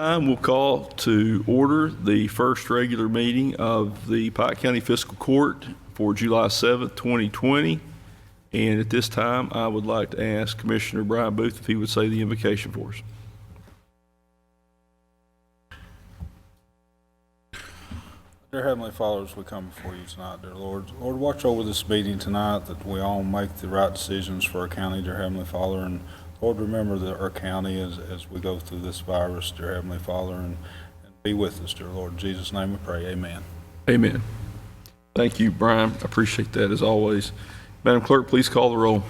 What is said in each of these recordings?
Time we'll call to order the first regular meeting of the Pike County Fiscal Court for July 7th, 2020. And at this time, I would like to ask Commissioner Brian Booth if he would say the invocation for us. Dear Heavenly Father, as we come before you tonight, dear Lord, watch over this meeting tonight that we all make the right decisions for our county, dear Heavenly Father, and Lord, remember that our county as we go through this virus, dear Heavenly Father, and be with us, dear Lord. In Jesus' name we pray, amen. Amen. Thank you, Brian. I appreciate that as always. Madam Clerk, please call the roll.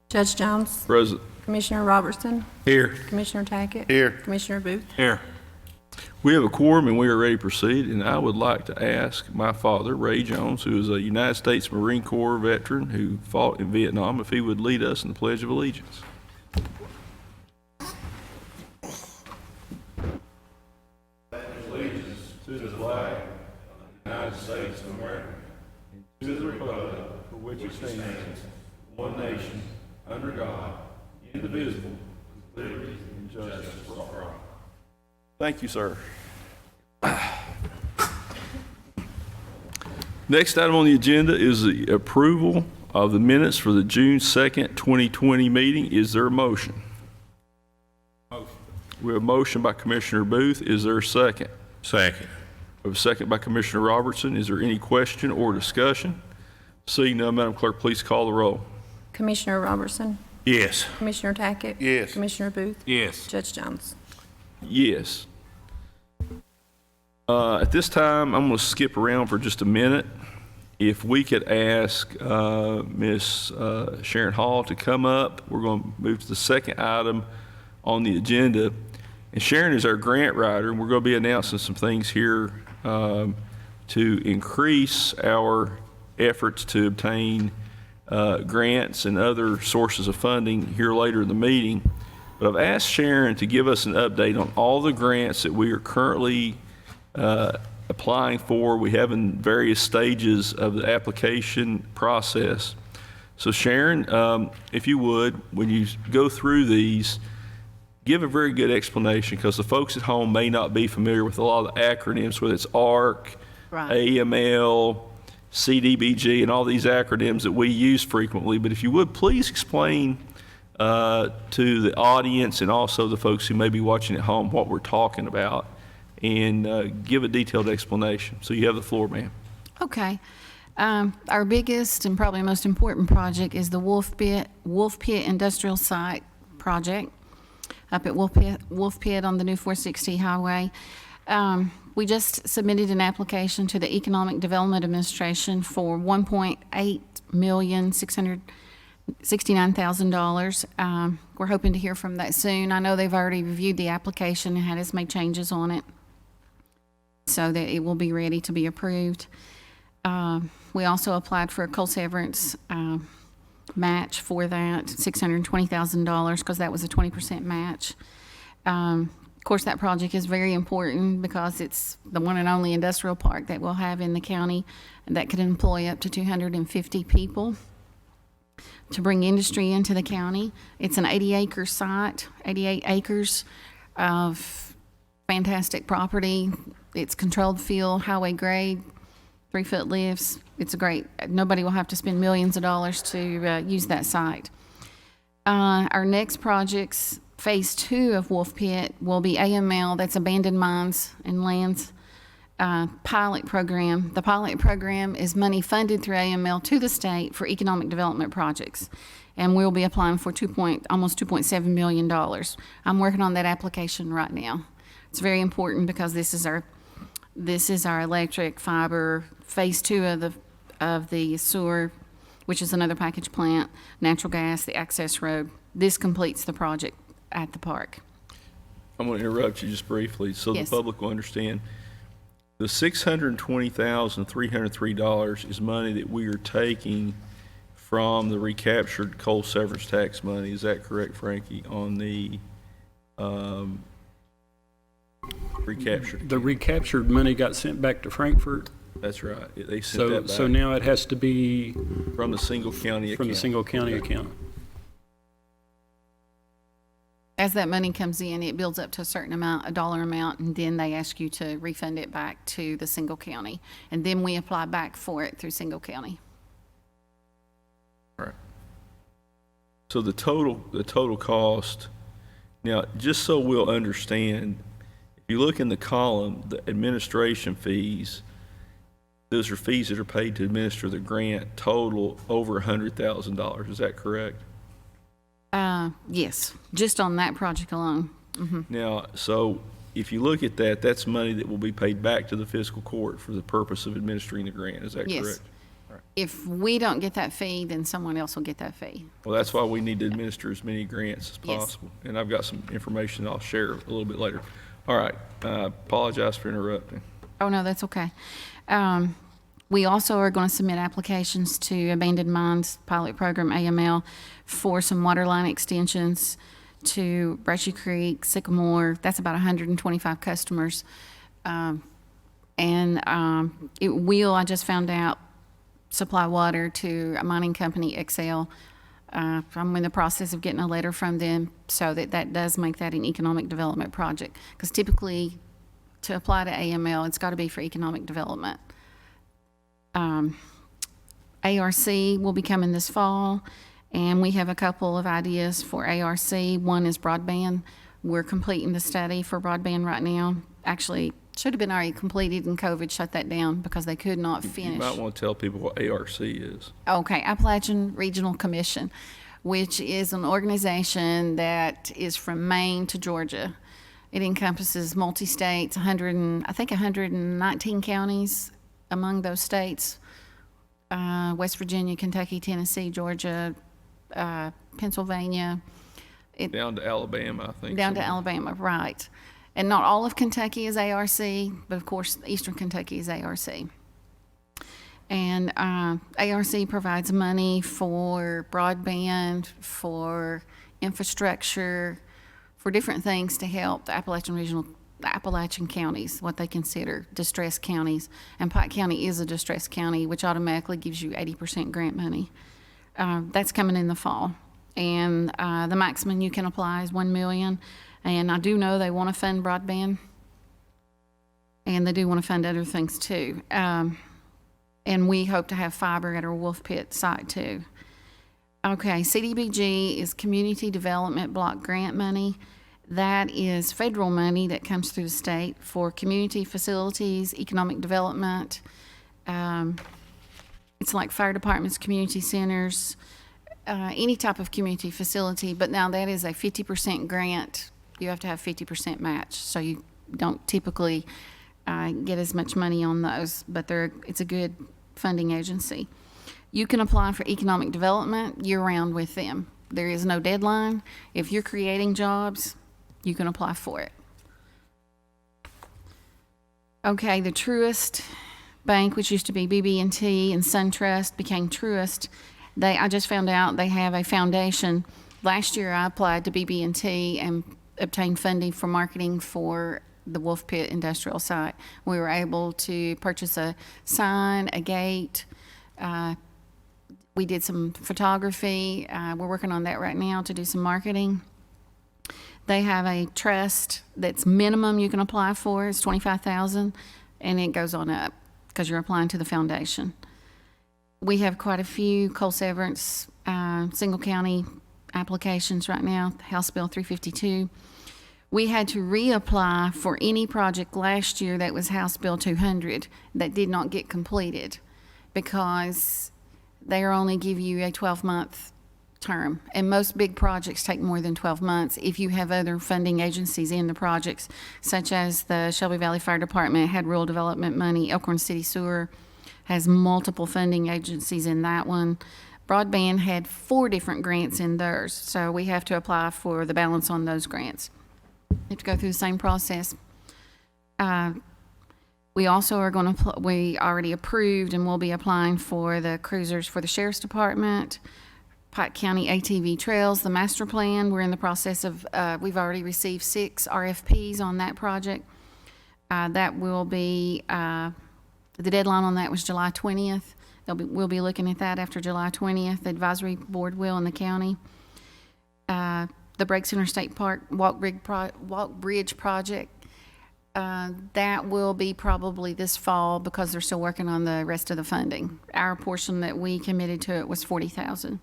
Judge Jones. Present. Commissioner Robertson. Here. Commissioner Tackett. Here. Commissioner Booth. Here. We have a quorum and we are ready to proceed, and I would like to ask my father, Ray Jones, who is a United States Marine Corps veteran who fought in Vietnam, if he would lead us in the Pledge of Allegiance. To the flag of the United States of America, and to the republic for which it stands, one nation, under God, indivisible, with liberty and justice for all. Thank you, sir. Next item on the agenda is the approval of the minutes for the June 2nd, 2020 meeting. Is there a motion? Motion. We have a motion by Commissioner Booth. Is there a second? Second. We have a second by Commissioner Robertson. Is there any question or discussion? Seeing none, Madam Clerk, please call the roll. Commissioner Robertson. Yes. Commissioner Tackett. Yes. Commissioner Booth. Yes. Judge Jones. Yes. At this time, I'm going to skip around for just a minute. If we could ask Miss Sharon Hall to come up, we're going to move to the second item on the agenda. And Sharon is our grant writer, and we're going to be announcing some things here to increase our efforts to obtain grants and other sources of funding here later in the meeting. But I've asked Sharon to give us an update on all the grants that we are currently applying for. We have in various stages of the application process. So Sharon, if you would, when you go through these, give a very good explanation, because the folks at home may not be familiar with a lot of the acronyms, whether it's ARC, right, AML, CDBG, and all these acronyms that we use frequently. But if you would, please explain to the audience and also the folks who may be watching at home what we're talking about, and give a detailed explanation. So you have the floor, ma'am. Okay. Our biggest and probably most important project is the Wolf Pit Industrial Site project up at Wolf Pit on the new 460 highway. We just submitted an application to the Economic Development Administration for $1,869,000. We're hoping to hear from that soon. I know they've already reviewed the application and had us make changes on it so that it will be ready to be approved. We also applied for a coal severance match for that, $620,000, because that was a 20% match. Of course, that project is very important because it's the one and only industrial park that we'll have in the county that could employ up to 250 people to bring industry into the county. It's an 80-acre site, 88 acres of fantastic property. It's controlled field, highway grade, 3-foot lifts. It's a great, nobody will have to spend millions of dollars to use that site. Our next projects, phase 2 of Wolf Pit, will be AML, that's Abandoned Mines and Lands pilot program. The pilot program is money funded through AML to the state for economic development projects, and we'll be applying for almost $2.7 million. I'm working on that application right now. It's very important because this is our electric, fiber, phase 2 of the sewer, which is another package plant, natural gas, the access road. This completes the project at the park. I'm going to interrupt you just briefly so Yes. the public will understand. The $620,303 is money that we are taking from the recaptured coal severance tax money. Is that correct, Frankie, on the recaptured? The recaptured money got sent back to Frankfurt. That's right. They sent that back. So now it has to be from the single county account. From the single county account. As that money comes in, it builds up to a certain amount, a dollar amount, and then they ask you to refund it back to the single county. And then we apply back for it through single county. All right. So the total cost, now, just so we'll understand, if you look in the column, the administration fees, those are fees that are paid to administer the grant, total over $100,000. Is that correct? Yes, just on that project alone. Now, so if you look at that, that's money that will be paid back to the fiscal court for the purpose of administering the grant. Is that Yes. correct? If we don't get that fee, then someone else will get that fee. Well, that's why we need to administer as many grants as Yes. possible. And I've got some information I'll share a little bit later. All right, apologize for interrupting. Oh, no, that's okay. We also are going to submit applications to Abandoned Mines Pilot Program, AML, for some water line extensions to Brushy Creek, Sycamore. That's about 125 customers. It will, I just found out, supply water to a mining company, Excel. I'm in the process of getting a letter from them so that does make that an economic development project. Because typically, to apply to AML, it's got to be for economic development. ARC will be coming this fall, and we have a couple of ideas for ARC. One is broadband. We're completing the study for broadband right now. Actually, should have been already completed, and COVID shut that down because they could not You finish. might want to tell people what ARC is. Okay, Appalachian Regional Commission, which is an organization that is from Maine to Georgia. It encompasses multi-states, 119 counties among those states. West Virginia, Kentucky, Tennessee, Georgia, Pennsylvania. Down to Alabama, I think. Down to somewhere. Alabama, right. And not all of Kentucky is ARC, but of course, Eastern Kentucky is ARC. And ARC provides money for broadband, for infrastructure, for different things to help the Appalachian counties, what they consider distressed counties. And Pike County is a distressed county, which automatically gives you 80% grant money. That's coming in the fall. And the maximum you can apply is $1 million. And I do know they want to fund broadband, and they do want to fund other things too. And we hope to have fiber at our Wolf Pit site too. Okay, CDBG is Community Development Block Grant money. That is federal money that comes through the state for community facilities, economic development. It's like fire departments, community centers, any type of community facility. But now that is a 50% grant. You have to have 50% match. So you don't typically get as much money on those, but it's a good funding agency. You can apply for economic development year-round with them. There is no deadline. If you're creating jobs, you can apply for it. Okay, the Truist Bank, which used to be BB&T and SunTrust, became Truist. I just found out they have a foundation. Last year, I applied to BB&T and obtained funding for marketing for the Wolf Pit industrial site. We were able to purchase a sign, a gate. We did some photography. We're working on that right now to do some marketing. They have a trust that's minimum you can apply for. It's $25,000, and it goes on up because you're applying to the foundation. We have quite a few coal severance single county applications right now, House Bill 352. We had to reapply for any project last year that was House Bill 200 that did not get completed because they only give you a 12-month term. And most big projects take more than 12 months if you have other funding agencies in the projects, such as the Shelby Valley Fire Department had rural development money. Elkhorn City Sewer has multiple funding agencies in that one. Broadband had 4 different grants in theirs, so we have to apply for the balance on those grants. You have to go through the same process. We also are going to, we already approved and will be applying for the cruisers for the Sheriff's Department, Pike County ATV Trails, the master plan. We're in the process of, we've already received 6 RFPs on that project. That will be, the deadline on that was July 20th. We'll be looking at that after July 20th. The advisory board will in the county. the Breaks Interstate Park Walk Bridge project. That will be probably this fall because they're still working on the rest of the funding. Our portion that we committed to it was $40,000.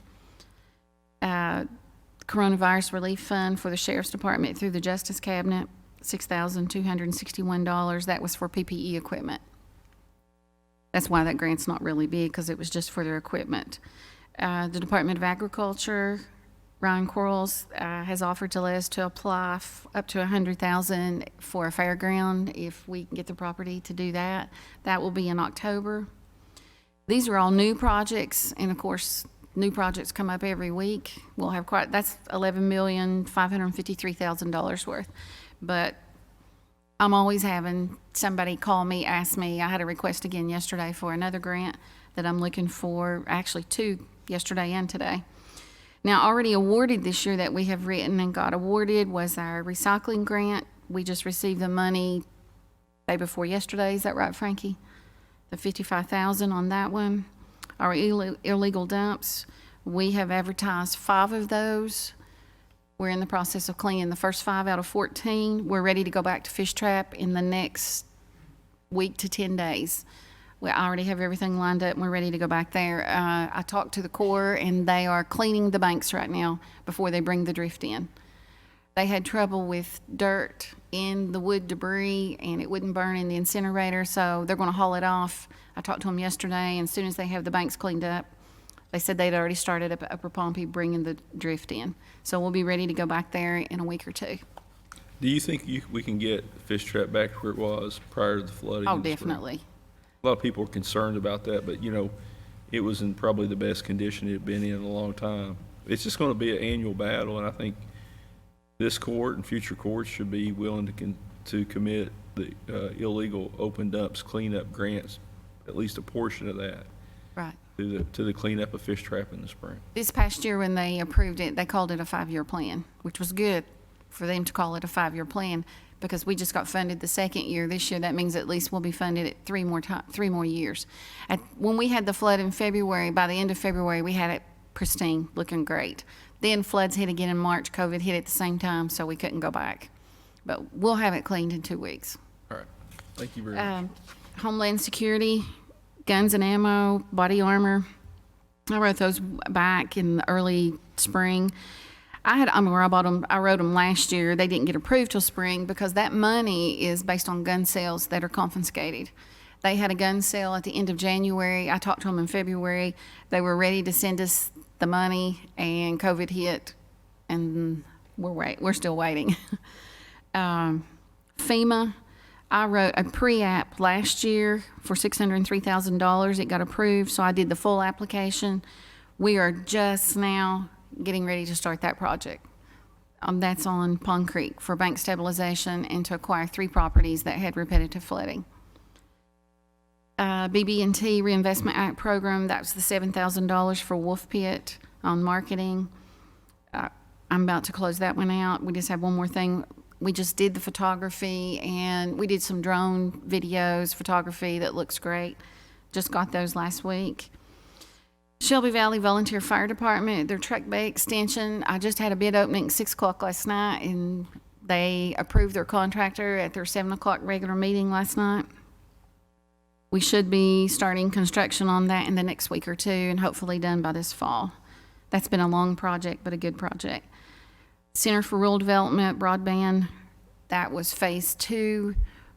Coronavirus Relief Fund for the Sheriff's Department through the Justice Cabinet, $6,261. That was for PPE equipment. That's why that grant's not really big, because it was just for their equipment. The Department of Agriculture, Ryan Quarles has offered to let us to apply up to $100,000 for a fairground if we can get the property to do that. That will be in October. These are all new projects, and of course, new projects come up every week. We'll have that's $11,553,000 worth. But I'm always having somebody call me, ask me. I had a request again yesterday for another grant that I'm looking for, actually 2 yesterday and today. Now, already awarded this year that we have written and got awarded was our recycling grant. We just received the money day before yesterday. Is that right, Frankie? The $55,000 on that one. Our illegal dumps, we have advertised 5 of those. We're in the process of cleaning the first 5 out of 14. We're ready to go back to Fish Trap in the next week to 10 days. We already have everything lined up and we're ready to go back there. I talked to the Corps and they are cleaning the banks right now before they bring the drift in. They had trouble with dirt in the wood debris and it wouldn't burn in the incinerator, so they're going to haul it off. I talked to them yesterday, and as soon as they have the banks cleaned up, they said they'd already started up at Upper Pompey bringing the drift in. So we'll be ready to go back there in a week or 2. Do you think we can get Fish Trap back where it was prior to the flooding? Oh, in the spring? definitely. A lot of people are concerned about that, but it was in probably the best condition it had been in a long time. It's just going to be an annual battle, and I think this court and future courts should be willing to commit the illegal open dumps cleanup grants, at least a portion of that, Right. to the cleanup of Fish Trap in the spring. This past year when they approved it, they called it a 5-year plan, which was good for them to call it a 5-year plan because we just got funded the second year. This year, that means at least we'll be funded at 3 more years. When we had the flood in February, by the end of February, we had it pristine, looking great. Then floods hit again in March. COVID hit at the same time, so we couldn't go back. But we'll have it cleaned in 2 weeks. All right. Thank you very much. Homeland Security, guns and ammo, body armor. I wrote those back in the early spring. I wrote them last year. They didn't get approved till spring because that money is based on gun sales that are confiscated. They had a gun sale at the end of January. I talked to them in February. They were ready to send us the money, and COVID hit, and we're still waiting. FEMA, I wrote a pre-app last year for $603,000. It got approved, so I did the full application. We are just now getting ready to start that project. That's on Pond Creek for bank stabilization and to acquire 3 properties that had repetitive flooding. BB&T Reinvestment Act program, that was the $7,000 for Wolf Pit on marketing. I'm about to close that one out. We just have one more thing. We just did the photography and we did some drone videos, photography that looks great. Just got those last week. Shelby Valley Volunteer Fire Department, their truck bay extension. I just had a bid opening at 6 o'clock last night and they approved their contractor at their 7 o'clock regular meeting last night. We should be starting construction on that in the next week or 2 and hopefully done by this fall. That's been a long project, but a good project. Center for Rural Development Broadband, that was phase 2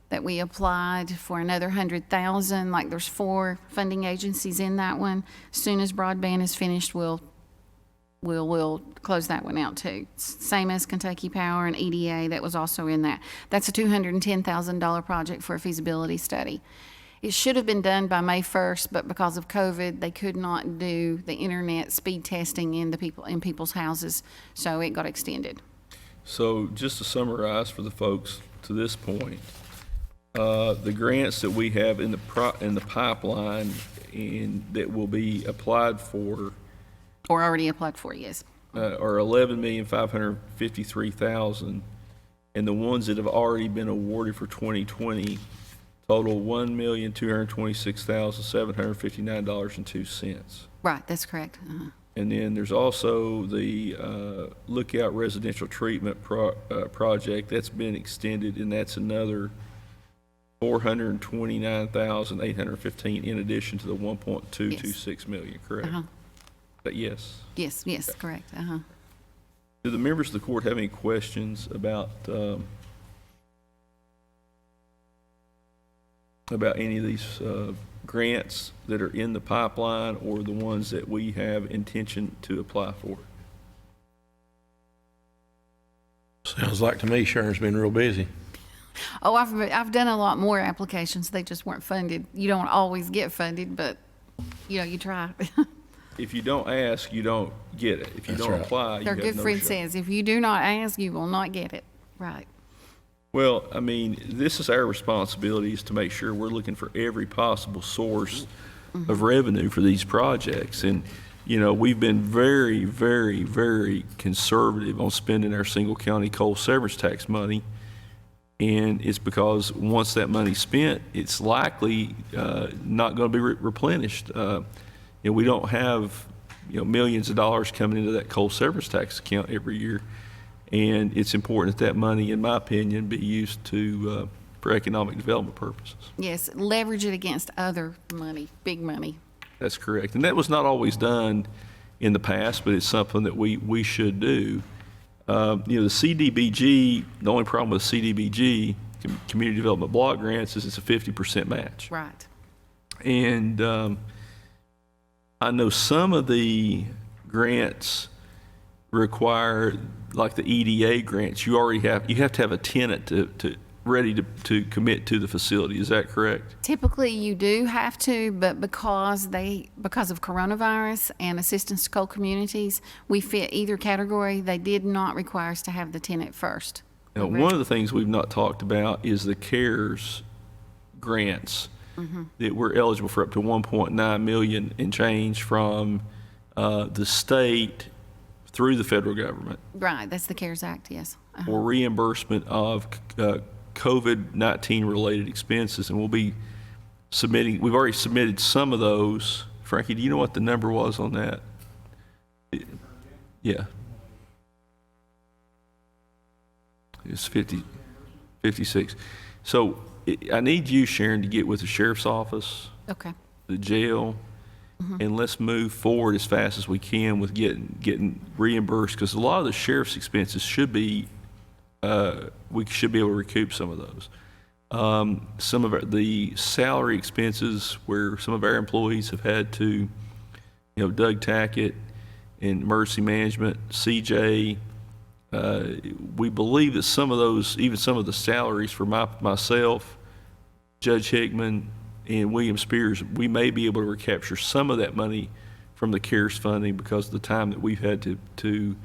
that we applied for another $100,000. Like there's 4 funding agencies in that one. As soon as broadband is finished, we'll close that one out too. Same as Kentucky Power and EDA that was also in that. That's a $210,000 project for a feasibility study. It should have been done by May 1st, but because of COVID, they could not do the internet speed testing in people's houses, so it got extended. So just to summarize for the folks to this point, the grants that we have in the pipeline and that will be applied for Or already applied for, yes. are $11,553,000, and the ones that have already been awarded for 2020 total $1,226,759.02. Right, that's correct. And then there's also the Lookout Residential Treatment Project. That's been extended, and that's another $429,815 in addition to the 1.226 million, correct? Uh-huh. But yes. Yes, correct, uh-huh. Do the members of the court have any questions about any of these grants that are in the pipeline or the ones that we have intention to apply for? Sounds like to me Sharon's been real busy. Oh, I've done a lot more applications, they just weren't funded. You don't always get funded, but, you try. If you don't ask, you don't get it. If you That's don't right. apply, you Our have good no friend shot. says, if you do not ask, you will not get it. Right. Well, I mean, this is our responsibility, is to make sure we're looking for every possible source of revenue for these projects. And, we've been very, very, very conservative on spending our single county coal severance tax money. And it's because once that money's spent, it's likely not going to be replenished. We don't have, millions of dollars coming into that coal severance tax account every year. And it's important that money, in my opinion, be used for economic development purposes. Yes, leverage it against other money, big money. That's correct. And that was not always done in the past, but it's something that we should do. The CDBG, the only problem with CDBG, Community Development Block Grants, is it's a 50% match. Right. And I know some of the grants require, like the EDA grants, you have to have a tenant ready to commit to the facility. Is that correct? Typically, you do have to, but because of coronavirus and assistance to coal communities, we fit either category. They did not require us to have the tenant first. Now, one of the things we've not talked about is the CARES grants that we're eligible for up to 1.9 million and change from the state through the federal government Right, that's the CARES Act, yes. Uh-huh. for reimbursement of COVID-19 related expenses. And we'll be we've already submitted some of those. Frankie, do you know what the number was on that? Yeah. It's 56. So I need you, Sharon, to get with the sheriff's office, Okay. the jail, and let's move forward as fast as we can with getting reimbursed, because a lot of the sheriff's expenses should be, we should be able to recoup some of those. Some of the salary expenses where some of our employees have had to, Doug Tackett and Emergency Management, CJ, we believe that some of those, even some of the salaries for myself, Judge Hickman, and William Spears, we may be able to recapture some of that money from the CARES funding because of the time that we've had to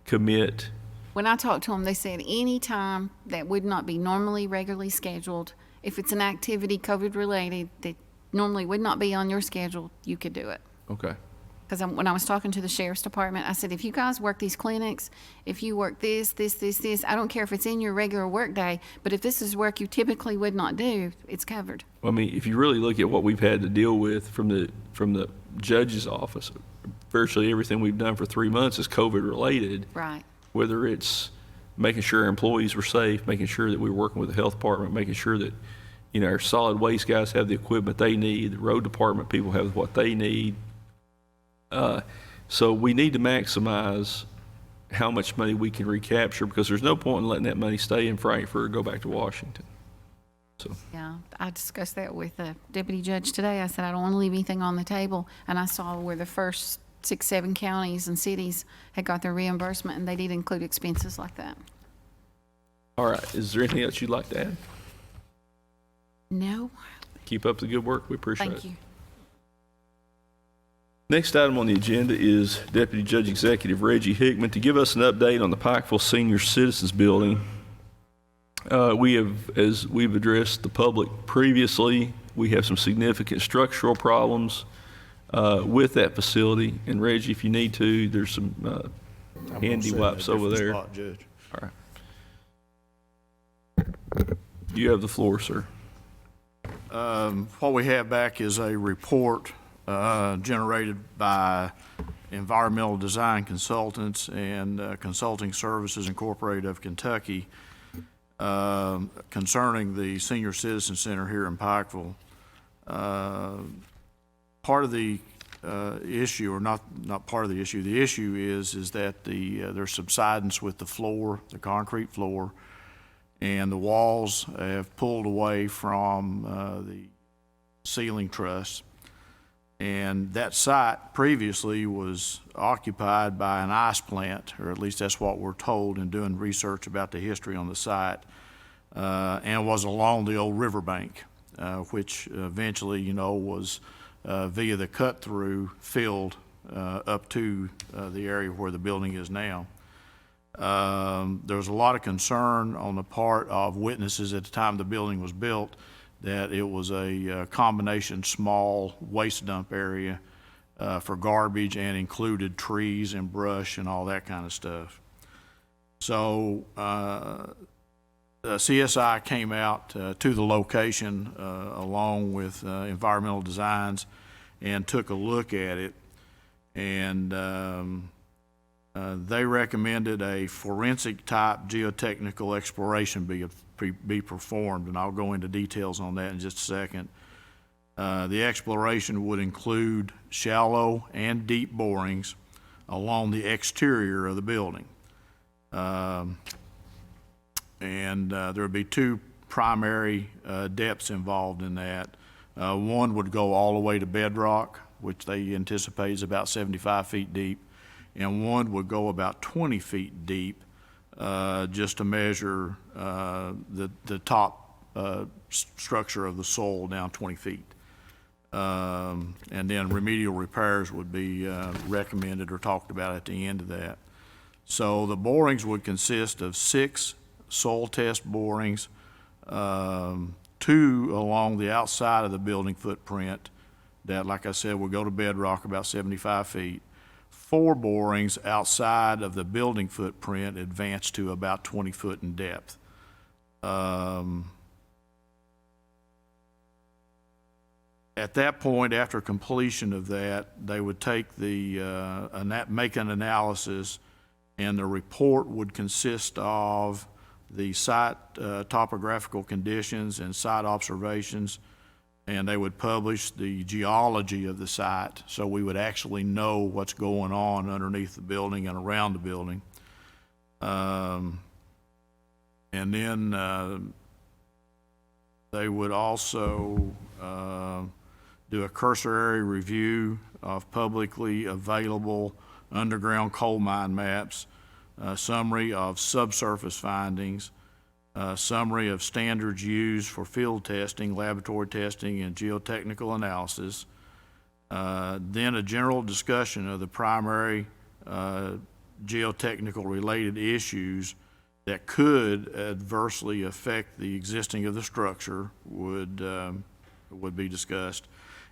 commit. When I talked to them, they said any time that would not be normally regularly scheduled, if it's an activity COVID-related that normally would not be on your schedule, you could do it. Okay. Because when I was talking to the sheriff's department, I said, if you guys work these clinics, if you work this, I don't care if it's in your regular work day, but if this is work you typically would not do, it's covered. Well, I mean, if you really look at what we've had to deal with from the judge's office, virtually everything we've done for 3 months is COVID related. Right. Whether it's making sure our employees were safe, making sure that we were working with the health department, making sure that, our solid waste guys have the equipment they need, the road department people have what they need. So we need to maximize how much money we can recapture, because there's no point in letting that money stay in Frankfurt or go back to Washington. So, Yeah, I discussed that with the deputy judge today. I said, I don't want to leave anything on the table. And I saw where the first 6, 7 counties and cities had got their reimbursement, and they did include expenses like that. all right, is there anything else you'd like to add? No, Keep up the good work. We appreciate it. thank you. Next item on the agenda is Deputy Judge Executive Reggie Hickman to give us an update on the Pikeville Senior Citizens Building. As we've addressed the public previously, we have some significant structural problems with that facility. And Reggie, if you need to, there's some handy wipes over there. Spot, Judge. All right. You have the floor, sir. What we have back is a report generated by Environmental Design Consultants and Consulting Services Incorporated of Kentucky concerning the Senior Citizen Center here in Pikeville. Part of the issue, or not part of the issue is that there's subsidence with the floor, the concrete floor, and the walls have pulled away from the ceiling truss. And that site previously was occupied by an ice plant, or at least that's what we're told in doing research about the history on the site, and was along the old riverbank, which eventually, was via the cut-through filled up to the area where the building is now. There was a lot of concern on the part of witnesses at the time the building was built that it was a combination small waste dump area for garbage and included trees and brush and all that kind of stuff. So CSI came out to the location along with Environmental Designs and took a look at it, and they recommended a forensic type geotechnical exploration be performed, and I'll go into details on that in just a second. The exploration would include shallow and deep borings along the exterior of the building. And there would be two primary depths involved in that. One would go all the way to bedrock, which they anticipate is about 75 feet deep, and one would go about 20 feet deep, just to measure the top structure of the soil down 20 feet. And then remedial repairs would be recommended or talked about at the end of that. So the borings would consist of 6 soil test borings, 2 along the outside of the building footprint that, like I said, will go to bedrock about 75 feet. 4 borings outside of the building footprint advanced to about 20 foot in depth. At that point, after completion of that, they would take make an analysis, and the report would consist of the site topographical conditions and site observations, and they would publish the geology of the site, so we would actually know what's going on underneath the building and around the building. And then they would also do a cursory review of publicly available underground coal mine maps, summary of subsurface findings, summary of standards used for field testing, laboratory testing, and geotechnical analysis, then a general discussion of the primary geotechnical related issues that could adversely affect the existing of the structure would be discussed,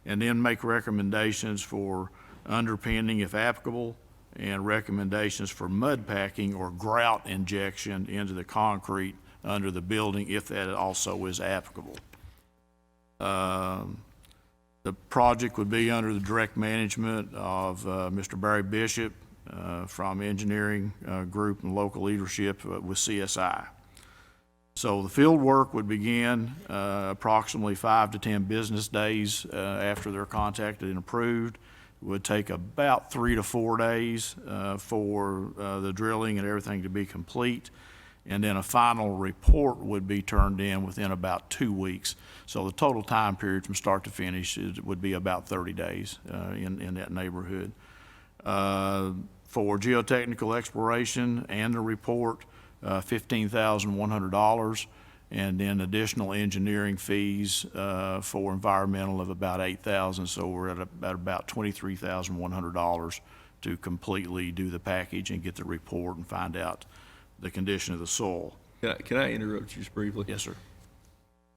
and then make recommendations for underpinning if applicable, and recommendations for mud packing or grout injection into the concrete under the building if that also is applicable. The project would be under the direct management of Mr. Barry Bishop from engineering group and local leadership with CSI. So the field work would begin approximately 5 to 10 business days after they're contacted and approved. It would take about 3 to 4 days for the drilling and everything to be complete, and then a final report would be turned in within about 2 weeks. So the total time period from start to finish would be about 30 days in that neighborhood. For geotechnical exploration and the report, $15,100, and then additional engineering fees for environmental of about $8,000. So we're at about $23,100 to completely do the package and get the report and find out the condition of the soil. Can I interrupt you just briefly? Yes, sir.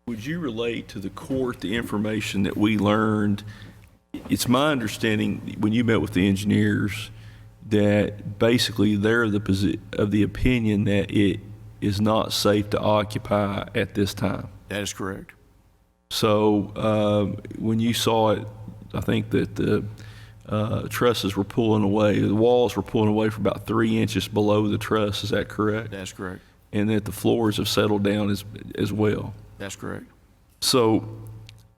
Would you relate to the court the information that we learned? It's my understanding when you met with the engineers that basically they're of the opinion that it is not safe to occupy at this time. That is correct. So when you saw it, I think that the trusses were pulling away. The walls were pulling away for about 3 inches below the truss. Is that correct? That's correct. And that the floors have settled down as well. That's correct. So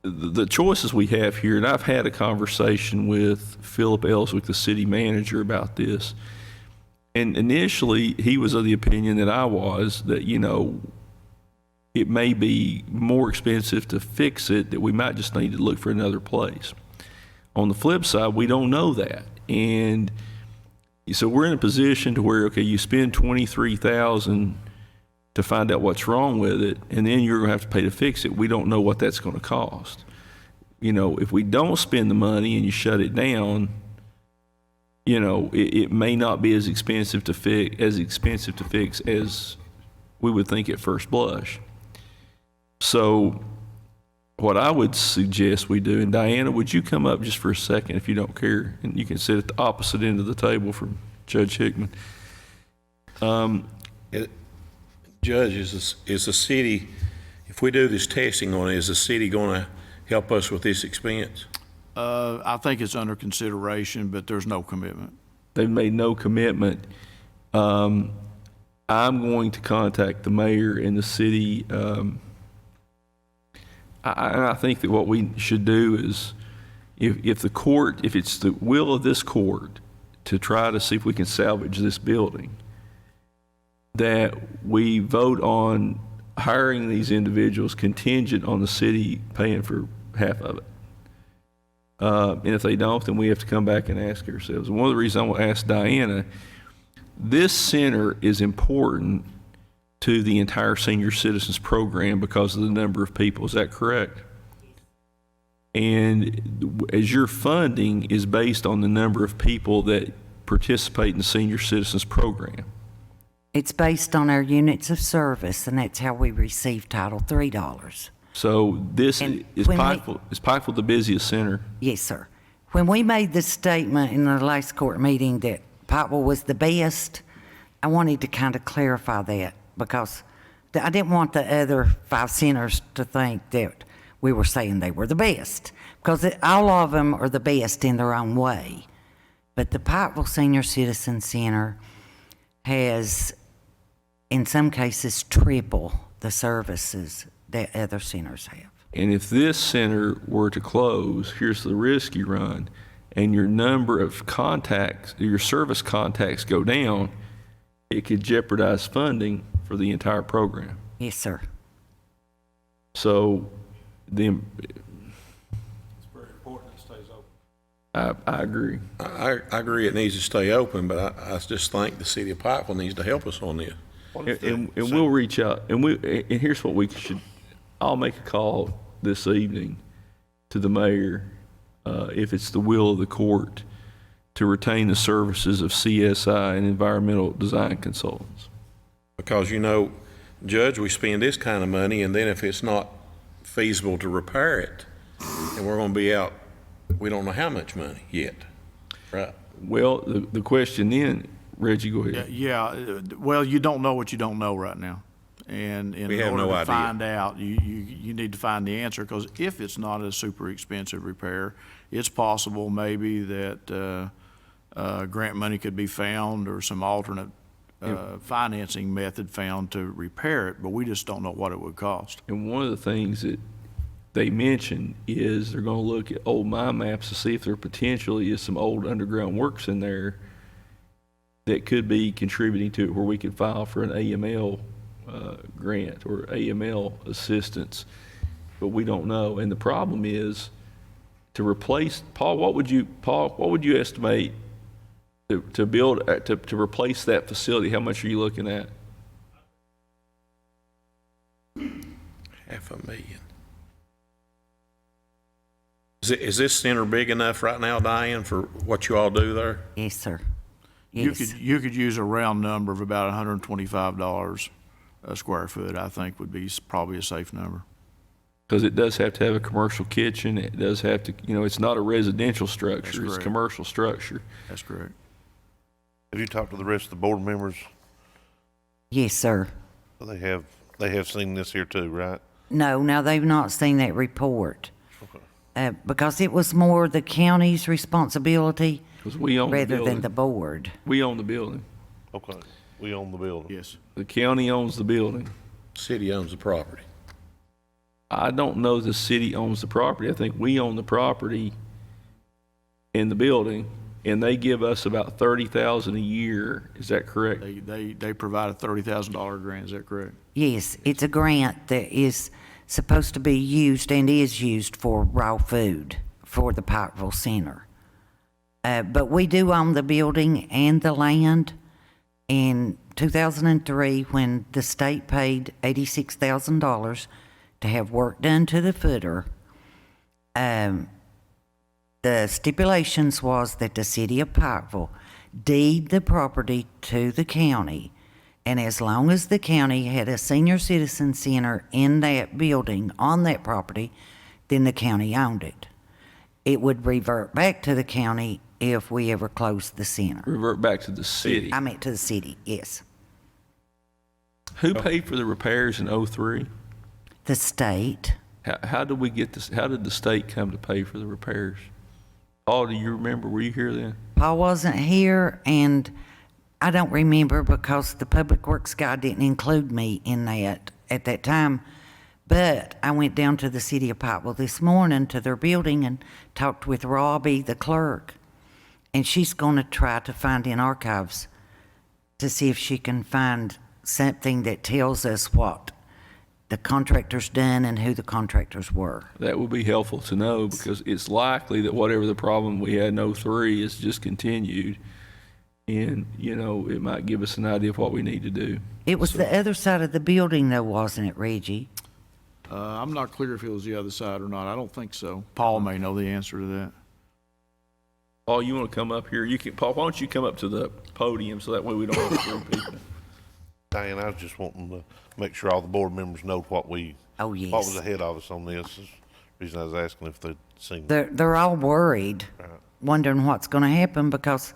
the choices we have here, and I've had a conversation with Philip Ellswick, the city manager, about this. And initially, he was of the opinion that I was, that, you know, it may be more expensive to fix it, that we might just need to look for another place. On the flip side, we don't know that. And so we're in a position to where, okay, you spend $23,000 to find out what's wrong with it, and then you're going to have to pay to fix it. We don't know what that's going to cost. You know, if we don't spend the money and you shut it down, you know, it may not be as expensive to fix as we would think at first blush. So what I would suggest we do, and Diana, would you come up just for a second if you don't care, and you can sit at the opposite end of the table from Judge Hickman. Judge, is the city, if we do this testing on it, is the city going to help us with this expense? I think it's under consideration, but there's no commitment. They've made no commitment. I'm going to contact the mayor and the city. I think that what we should do is, if it's the will of this court to try to see if we can salvage this building, that we vote on hiring these individuals contingent on the city paying for half of it. And if they don't, then we have to come back and ask ourselves. And one of the reasons I want to ask Diana, this center is important to the entire senior citizens program because of the number of people. Is that correct? And as your funding is based on the number of people that participate in the senior citizens program. It's based on our units of service, and that's how we receive Title III dollars. So this And is when Pikeville the busiest center? Yes, sir. When we made the statement in the last court meeting that Pikeville was the best, I wanted to kind of clarify that because I didn't want the other 5 centers to think that we were saying they were the best, because all of them are the best in their own way. But the Pikeville Senior Citizen Center has, in some cases, triple the services that other centers have. And if this center were to close, here's the risk you run, and your number of contacts, your service contacts go down, it could jeopardize funding for the entire program. Yes, sir. So It's very important it stays open. I agree. I agree it needs to stay open, but I just think the city of Pikeville needs to help us on this. And we'll reach out, and here's what we should, I'll make a call this evening to the mayor, if it's the will of the court, to retain the services of CSI and environmental design consultants. Because, you know, Judge, we spend this kind of money, and then if it's not feasible to repair it, and we're going to be out, we don't know how much money yet, right? Well, the question then, Reggie, go ahead. Yeah, well, you don't know what you don't know right now. And in We have order no to idea. find out, you need to find the answer, because if it's not a super expensive repair, it's possible maybe that grant money could be found or some alternate financing method found to repair it, but we just don't know what it would cost. And one of the things that they mentioned is they're going to look at old mine maps to see if there potentially is some old underground works in there that could be contributing to it, where we could file for an AML grant or AML assistance, but we don't know. And the problem is to replace, Paul, what would you estimate to build, to replace that facility? How much are you looking at? $500,000. Is this center big enough right now, Diane, for what you all do there? Yes, sir. You Yes. could use a round number of about $125 a square foot, I think would be probably a safe number. Because it does have to have a commercial kitchen. It does have to, it's not a residential structure. It's a correct. commercial structure. That's correct. Have you talked to the rest of the board members? Yes, sir. They have seen this here too, right? No, they've not seen that report. because it was more the county's responsibility Because we own the rather than building. the board. We own the building. Okay, we own the building. Yes. The county owns the building. City owns the property. I don't know the city owns the property. I think we own the property in the building, and they give us about $30,000 a year. Is that correct? They provide a $30,000 grant, is that correct? Yes, it's a grant that is supposed to be used and is used for raw food for the Pikeville Center. But we do own the building and the land. In 2003, when the state paid $86,000 to have work done to the footer, the stipulations was that the city of Pikeville deed the property to the county, and as long as the county had a senior citizen center in that building on that property, then the county owned it. It would revert back to the county if we ever closed the center. Revert back to the city. I meant to the city, yes. Who paid for the repairs in '03? The state. How did we get this? How did the state come to pay for the repairs? Paul, do you remember? Were you here then? Paul wasn't here, and I don't remember because the public works guy didn't include me in that at that time. But I went down to the city of Pikeville this morning to their building and talked with Robbie, the clerk, and she's going to try to find in archives to see if she can find something that tells us what the contractor's done and who the contractors were. That would be helpful to know, because it's likely that whatever the problem we had in '03 is just continued. And, you know, it might give us an idea of what we need to do. It was the other side of the building though, wasn't it, Reggie? I'm not clear if it was the other side or not. I don't think so. Paul may know the answer to that. Paul, you want to come up here? You can, Paul, why don't you come up to the podium so that way we don't have three people. Diane, I was just wanting to make sure all the board members know what we, Oh, yes. what was ahead of us on this. Is the reason I was asking if they'd seen. They're all worried, wondering what's going to happen because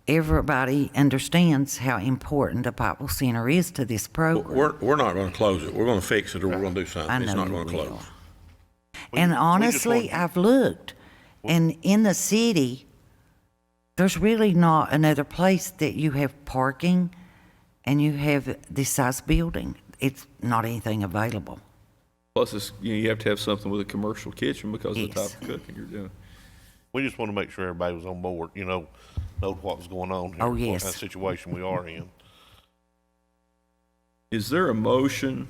everybody understands how important the Pikeville Center is to this program. We're not going to close it. We're going to fix it or we're going to do something. I It's know not you going to will. close. And honestly, want- I've looked, and in the city, there's really not another place that you have parking and you have this size building. It's not anything available. Plus, it's, you know, you have to have something with a commercial kitchen because of the Yes. type of cooking you're doing. We just want to make sure everybody was on board, you know what was going on here. Oh, What yes. kind of situation we are in. Is there a motion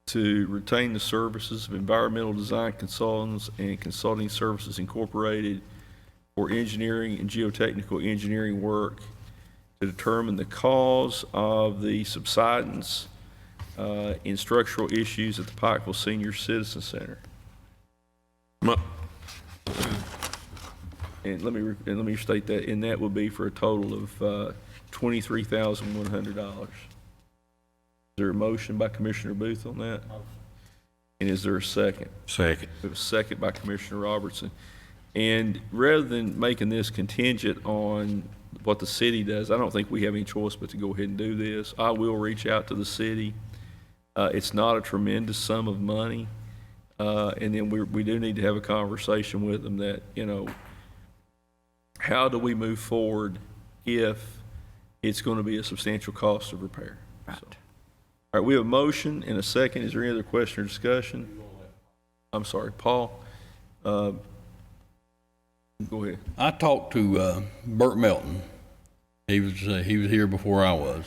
to retain the services of environmental design consultants and consulting services incorporated for engineering and geotechnical engineering work to determine the cause of the subsidence in structural issues at the Pikeville Senior Citizen Center? And let me state that, and that would be for a total of $23,100. Is there a motion by Commissioner Booth on that? And is there a second? Second. We have a second by Commissioner Robertson. And rather than making this contingent on what the city does, I don't think we have any choice but to go ahead and do this. I will reach out to the city. It's not a tremendous sum of money. And then we do need to have a conversation with them that, you know, how do we move forward if it's going to be a substantial cost of repair? Right. So. All right, we have a motion and a second. Is there any other question or discussion? I'm sorry, Paul. Go ahead. I talked to Burt Melton. He was here before I was.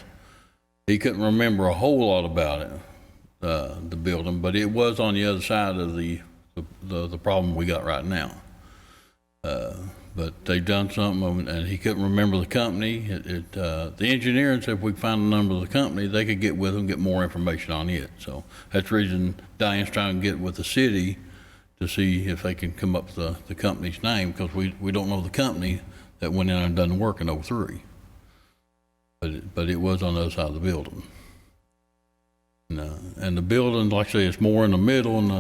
He couldn't remember a whole lot about it, the building, but it was on the other side of the problem we got right now. But they done something, and he couldn't remember the company. The engineering said if we could find the number of the company, they could get with them, get more information on it. So that's the reason Diane's trying to get with the city to see if they can come up with the company's name, because we don't know the company that went in and done the work in '03. But it was on the other side of the building. And the building, like I say, it's more in the middle, and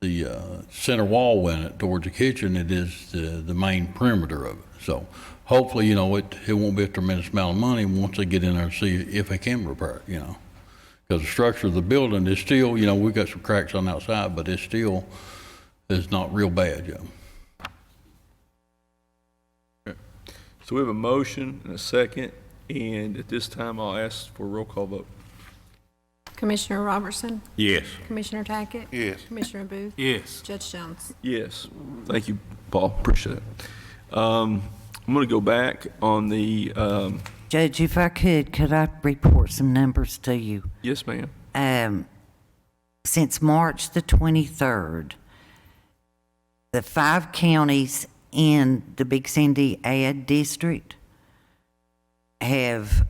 the center wall in it towards the kitchen, it is the main perimeter of it. So hopefully, you know, it won't be a tremendous amount of money once they get in there and see if they can repair it, you know. Because the structure of the building is still, you know, we've got some cracks on the outside, but it's still it's not real bad, Joe. So we have a motion and a second, and at this time, I'll ask for a roll call vote. Commissioner Robertson? Yes. Commissioner Tackett? Yes. Commissioner Booth? Yes. Judge Jones? Yes. Thank you, Paul. Appreciate it. I'm going to go back on the, Judge, if I could I report some numbers to you? yes, ma'am. Since March the 23rd, the 5 counties in the Big Sandy Ad District have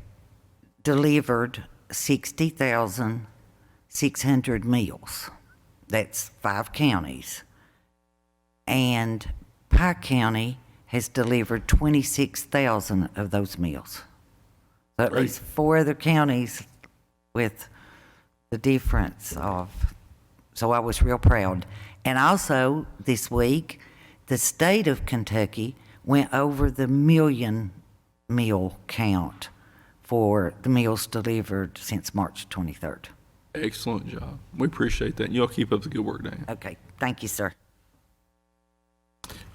delivered 60,600 meals. That's 5 counties. And Pike County has delivered 26,000 of those meals. So at Great. least 4 other counties with the difference of, so I was real proud. And also this week, the state of Kentucky went over the million meal count for the meals delivered since March 23rd. Excellent job. We appreciate that. Y'all keep up the good work, Dan. Okay, thank you, sir.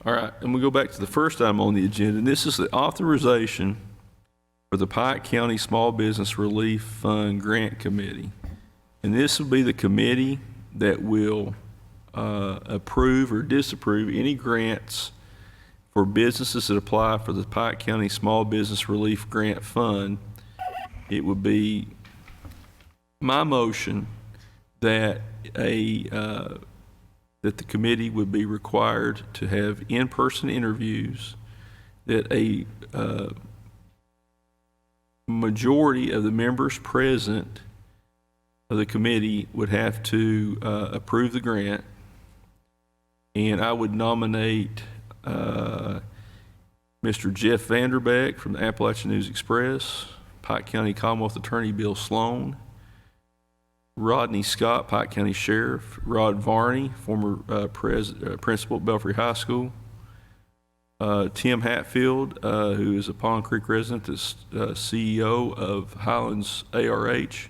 All right, and we go back to the first item on the agenda, and this is the authorization for the Pike County Small Business Relief Fund Grant Committee. And this will be the committee that will approve or disapprove any grants for businesses that apply for the Pike County Small Business Relief Grant Fund. It would be my motion that that the committee would be required to have in-person interviews, that a majority of the members present of the committee would have to approve the grant, and I would nominate Mr. Jeff Vanderbeck from the Appalachian News Express, Pike County Commonwealth Attorney Bill Sloan, Rodney Scott, Pike County Sheriff, Rod Varney, former principal at Belfry High School, Tim Hatfield, who is a Pond Creek resident, that's CEO of Highlands ARH,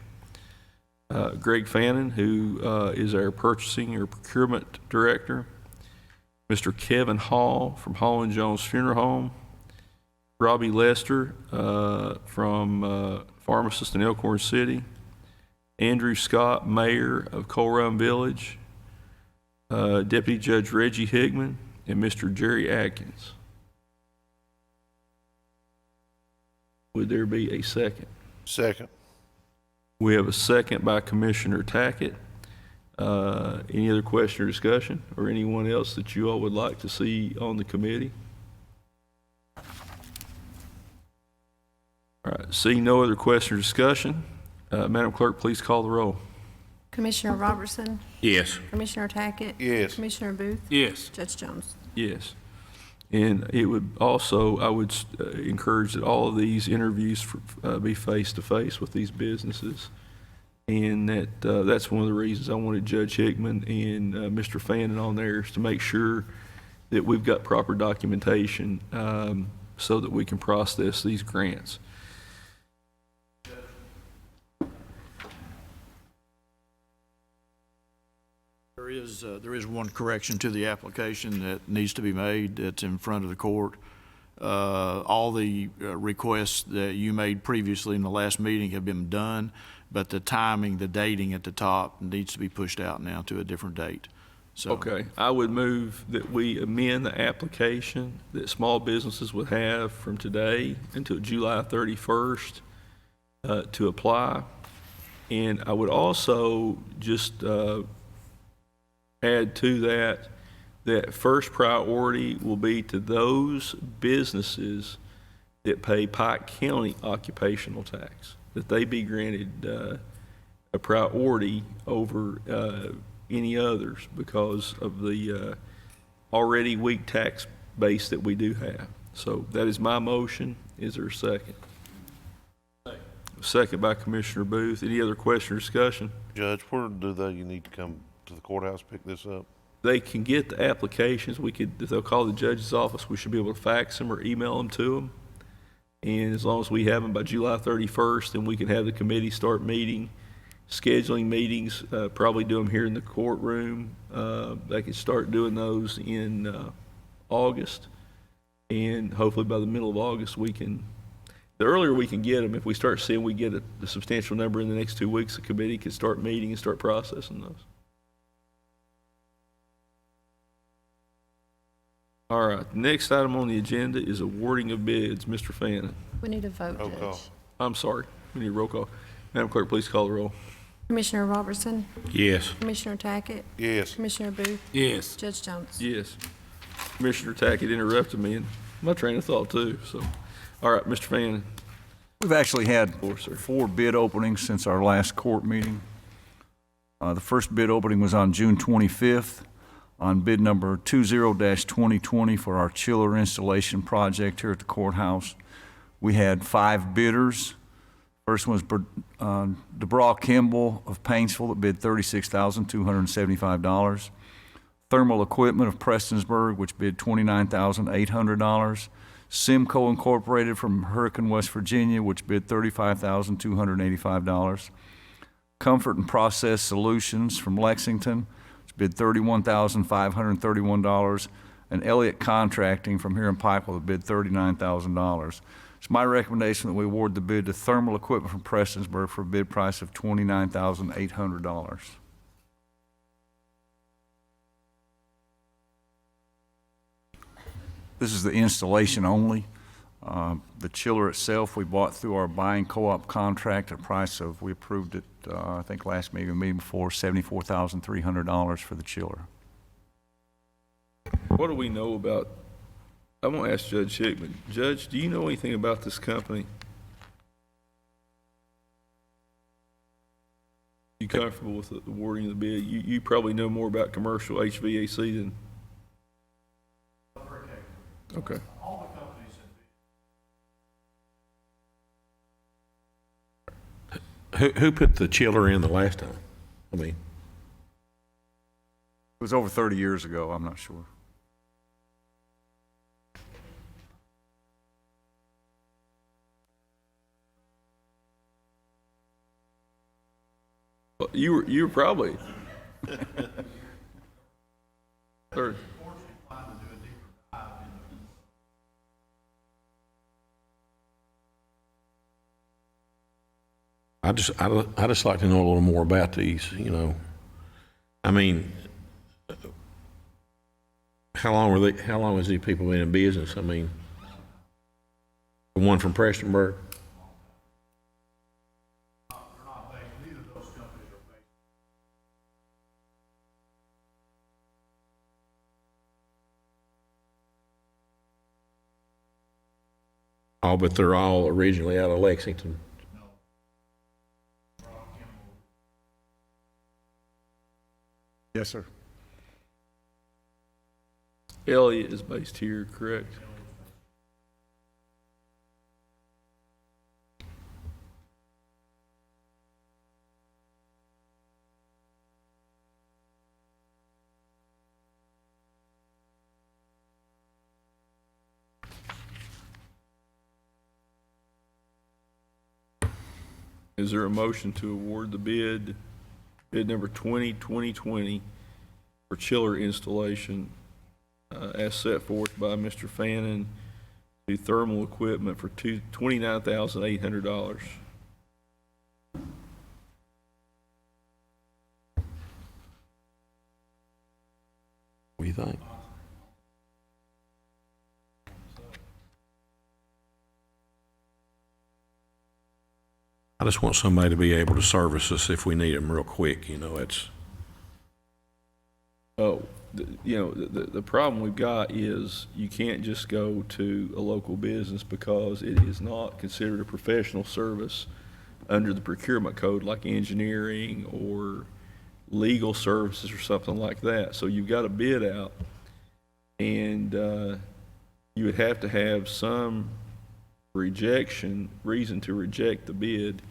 Greg Fannin, who is our purchasing or procurement director, Mr. Kevin Hall from Hall and Jones Funeral Home, Robbie Lester from pharmacist in Elkhorn City, Andrew Scott, mayor of Coal Run Village, Deputy Judge Reggie Hickman, and Mr. Jerry Atkins. Would there be a second? Second. We have a second by Commissioner Tackett. Any other question or discussion, or anyone else that you all would like to see on the committee? All right, seeing no other question or discussion, Madam Clerk, please call the roll. Commissioner Robertson? Yes. Commissioner Tackett? Yes. Commissioner Booth? Yes. Judge Jones? Yes. And it would also, I would encourage that all of these interviews be face-to-face with these businesses. And that's one of the reasons I wanted Judge Hickman and Mr. Fannin on there, is to make sure that we've got proper documentation so that we can process these grants. There is one correction to the application that needs to be made that's in front of the court. All the requests that you made previously in the last meeting have been done, but the timing, the dating at the top needs to be pushed out now to a different date. So, Okay, I would move that we amend the application that small businesses would have from today until July 31st to apply. And I would also just add to that first priority will be to those businesses that pay Pike County occupational tax, that they be granted a priority over any others because of the already weak tax base that we do have. So that is my motion. Is there a second? Second by Commissioner Booth. Any other question or discussion? Judge, where do you need to come to the courthouse, pick this up? They can get the applications. We could, if they'll call the judge's office, we should be able to fax them or email them to them. And as long as we have them by July 31st, then we can have the committee start meeting scheduling meetings, probably do them here in the courtroom. They could start doing those in August, and hopefully by the middle of August, the earlier we can get them, if we start seeing we get a substantial number in the next 2 weeks, the committee can start meeting and start processing those. All right, the next item on the agenda is awarding of bids. Mr. Fannin. We need a vote, Roll call. Judge. I'm sorry, we need a roll call. Madam Clerk, please call the roll. Commissioner Robertson, Yes. Commissioner Tackett, Yes. Commissioner Booth, Yes. Judge Jones. Yes. Commissioner Tackett interrupted me in my train of thought too, so. All right, Mr. Fannin. We've actually had Sir. 4 bid openings since our last court meeting. The first bid opening was on June 25th on bid number 20-2020 for our chiller installation project here at the courthouse. We had 5 bidders. First one was DeBraw Kimball of Painesville that bid $36,275. Thermal Equipment of Prestonsburg, which bid $29,800. Simco Incorporated from Hurricane, West Virginia, which bid $35,285. Comfort and Process Solutions from Lexington, which bid $31,531. And Elliott Contracting from here in Pikeville that bid $39,000. It's my recommendation that we award the bid to Thermal Equipment from Prestonsburg for a bid price of $29,800. This is the installation only. The chiller itself, we bought through our buying co-op contract at a price of, we approved it, I think last meeting before, $74,300 for the chiller. What do we know about, I'm gonna ask Judge Hickman. Judge, do you know anything about this company? You comfortable with the awarding of the bid? You probably know more about commercial HVAC than. Okay. Who put the chiller in the last time? I mean, It was over 30 years ago, I'm not sure. Well, you were probably. 30. I just like to know a little more about these, you know. I mean, how long has these people been in business? I mean, the one from Prestonburg? Oh, but they're all originally out of Lexington. Yes, sir. Elliott is based here, correct? Is there a motion to award the bid number 2020 for chiller installation as set forth by Mr. Fannin to Thermal Equipment for $29,800? What do you think? I just want somebody to be able to service us if we need them real quick, you know, it's. Oh, the problem we've got is you can't just go to a local business because it is not considered a professional service under the procurement code like engineering or legal services or something like that. So you've got a bid out and you would have to have some reason to reject the bid.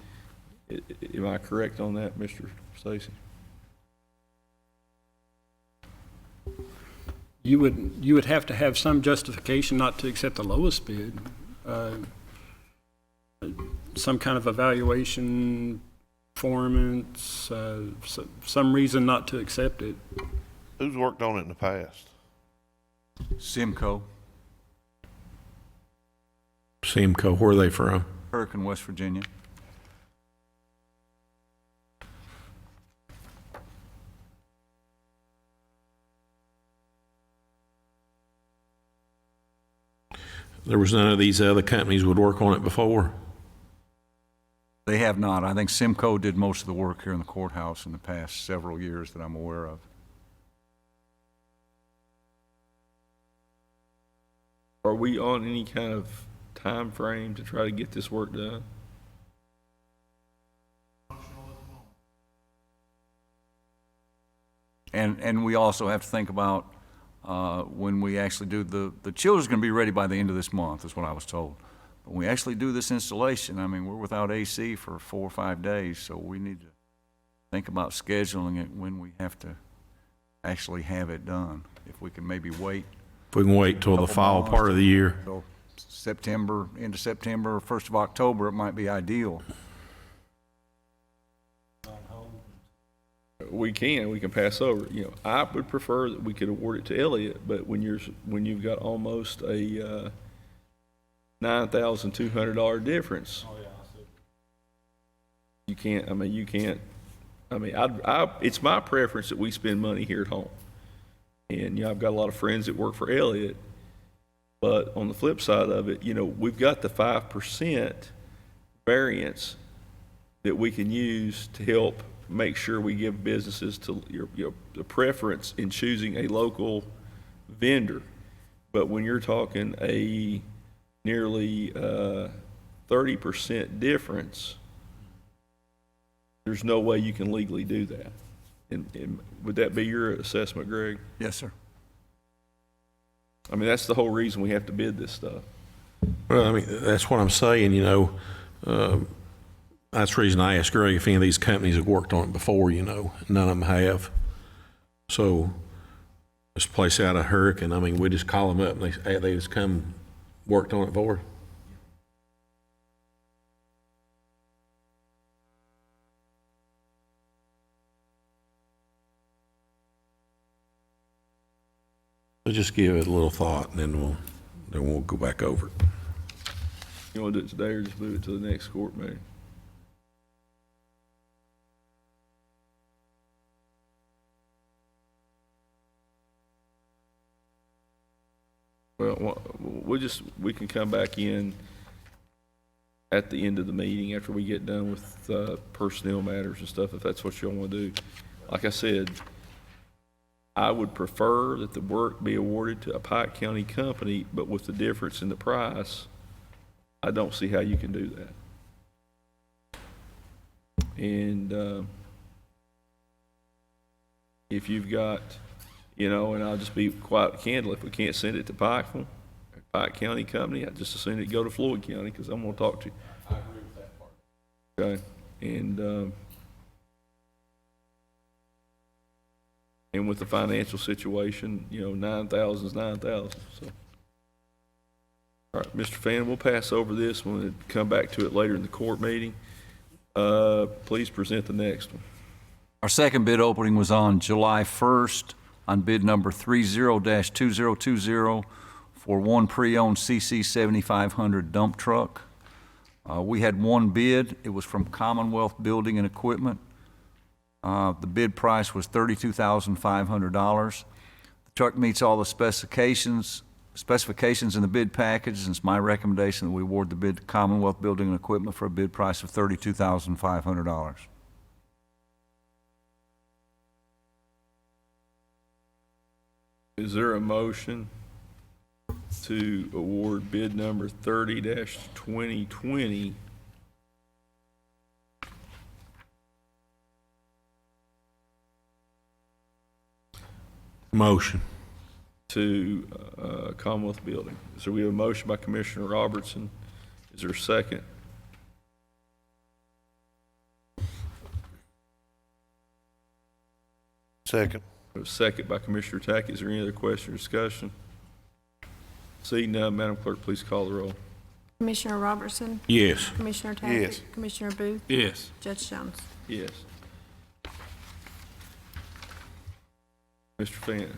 Am I correct on that, Mr. Stacy? You would have to have some justification not to accept the lowest bid. Some kind of evaluation performance, some reason not to accept it. Who's worked on it in the past? Simcoe, Simcoe, where are they from? Hurricane, West Virginia. There was none of these other companies would work on it before? They have not. I think Simcoe did most of the work here in the courthouse in the past several years that I'm aware of. Are we on any kind of time frame to try to get this work done? And we also have to think about when we actually do the chiller's going to be ready by the end of this month, is what I was told. But when we actually do this installation, I mean, we're without AC for 4 or 5 days, so we need to think about scheduling it when we have to actually have it done. If we can maybe wait. If we can wait till the fall part of the year. So September, into September, 1st of October, it might be ideal. We can pass over. You know, I would prefer that we could award it to Elliott, but when you've got almost a $9,200 difference. Oh, yeah. You can't. It's my preference that we spend money here at home. And, you know, I've got a lot of friends that work for Elliott, but on the flip side of it, you know, we've got the 5% variance that we can use to help make sure we give businesses the preference in choosing a local vendor. But when you're talking a nearly 30% difference, there's no way you can legally do that. And would that be your assessment, Greg? Yes, sir. I mean, that's the whole reason we have to bid this stuff. Well, I mean, that's what I'm saying, you know. That's the reason I asked Greg if any of these companies have worked on it before, you know. None of them have. So this place out of Hurricane, I mean, we just call them up and they just come worked on it for us. So just give it a little thought, and then we'll go back over it. You want to do it today or just move it to the next court meeting? Well, we can come back in at the end of the meeting after we get done with personnel matters and stuff, if that's what y'all want to do. Like I said, I would prefer that the work be awarded to a Pike County company, but with the difference in the price, I don't see how you can do that. And if you've got, you know, and I'll just be quite candid, if we can't send it to Pikeville, Pike County company, I'd just as soon it go to Floyd County, because I'm going to talk to you. I agree with that part. Okay, and with the financial situation, you know, 9,000 is 9,000, so. All right, Mr. Fannin, we'll pass over this one and come back to it later in the court meeting. Please present the next one. Our second bid opening was on July 1st on bid number 30-2020 for one pre-owned CC 7500 dump truck. We had one bid. It was from Commonwealth Building and Equipment. The bid price was $32,500. The truck meets all the specifications in the bid package, and it's my recommendation that we award the bid to Commonwealth Building and Equipment for a bid price of $32,500. Is there a motion to award bid number 30-2020 Motion. to Commonwealth Building? So we have a motion by Commissioner Robertson. Is there a second? Second. A second by Commissioner Tackett. Is there any other question or discussion? Seeing none, Madam Clerk, please call the roll. Commissioner Robertson, Yes. Commissioner Tackett. Yes. Commissioner Booth, Yes. Judge Jones. Yes. Mr. Fenton.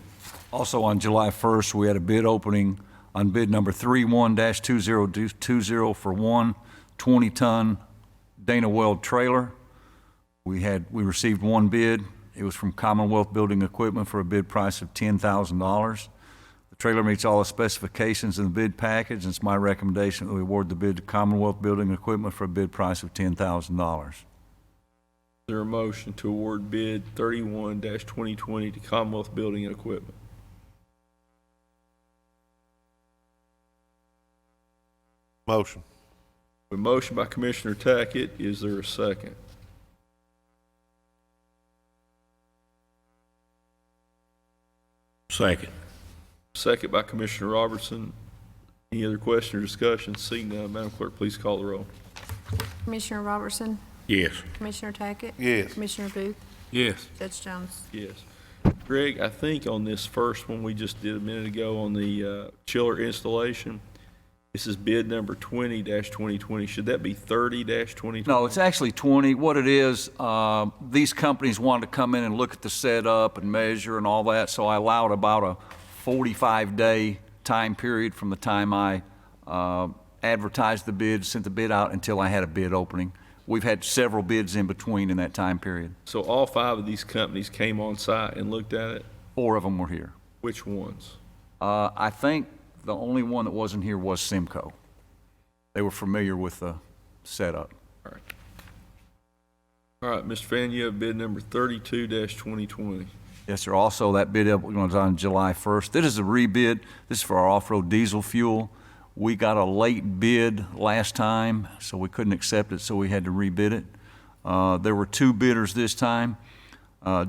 Also on July 1st, we had a bid opening on bid number 31-2020 for one 20-ton Dana Weld trailer. We received one bid. It was from Commonwealth Building Equipment for a bid price of $10,000. The trailer meets all the specifications in the bid package, and it's my recommendation that we award the bid to Commonwealth Building Equipment for a bid price of $10,000. Is there a motion to award bid 31-2020 to Commonwealth Building and Equipment? Motion. A motion by Commissioner Tackett. Is there a second? Second. Second by Commissioner Robertson. Any other question or discussion? Seeing none, Madam Clerk, please call the roll. Commissioner Robertson, Yes. Commissioner Tackett. Yes. Commissioner Booth, Yes. Judge Jones. Yes. Greg, I think on this first one we just did a minute ago on the chiller installation, this is bid number 20-2020. Should that be 30-2020? No, it's actually 20. What it is, these companies wanted to come in and look at the setup and measure and all that, so I allowed about a 45-day time period from the time I advertised the bid, sent the bid out, until I had a bid opening. We've had several bids in between in that time period. So all 5 of these companies came on site and looked at it? 4 of them were here. Which ones? I think the only one that wasn't here was Simcoe. They were familiar with the setup. All right, Mr. Fan, you have bid number 32-2020. Yes, sir. Also, that bid up was on July 1st. This is a rebid. This is for our off-road diesel fuel. We got a late bid last time, so we couldn't accept it, so we had to rebid it. There were 2 bidders this time.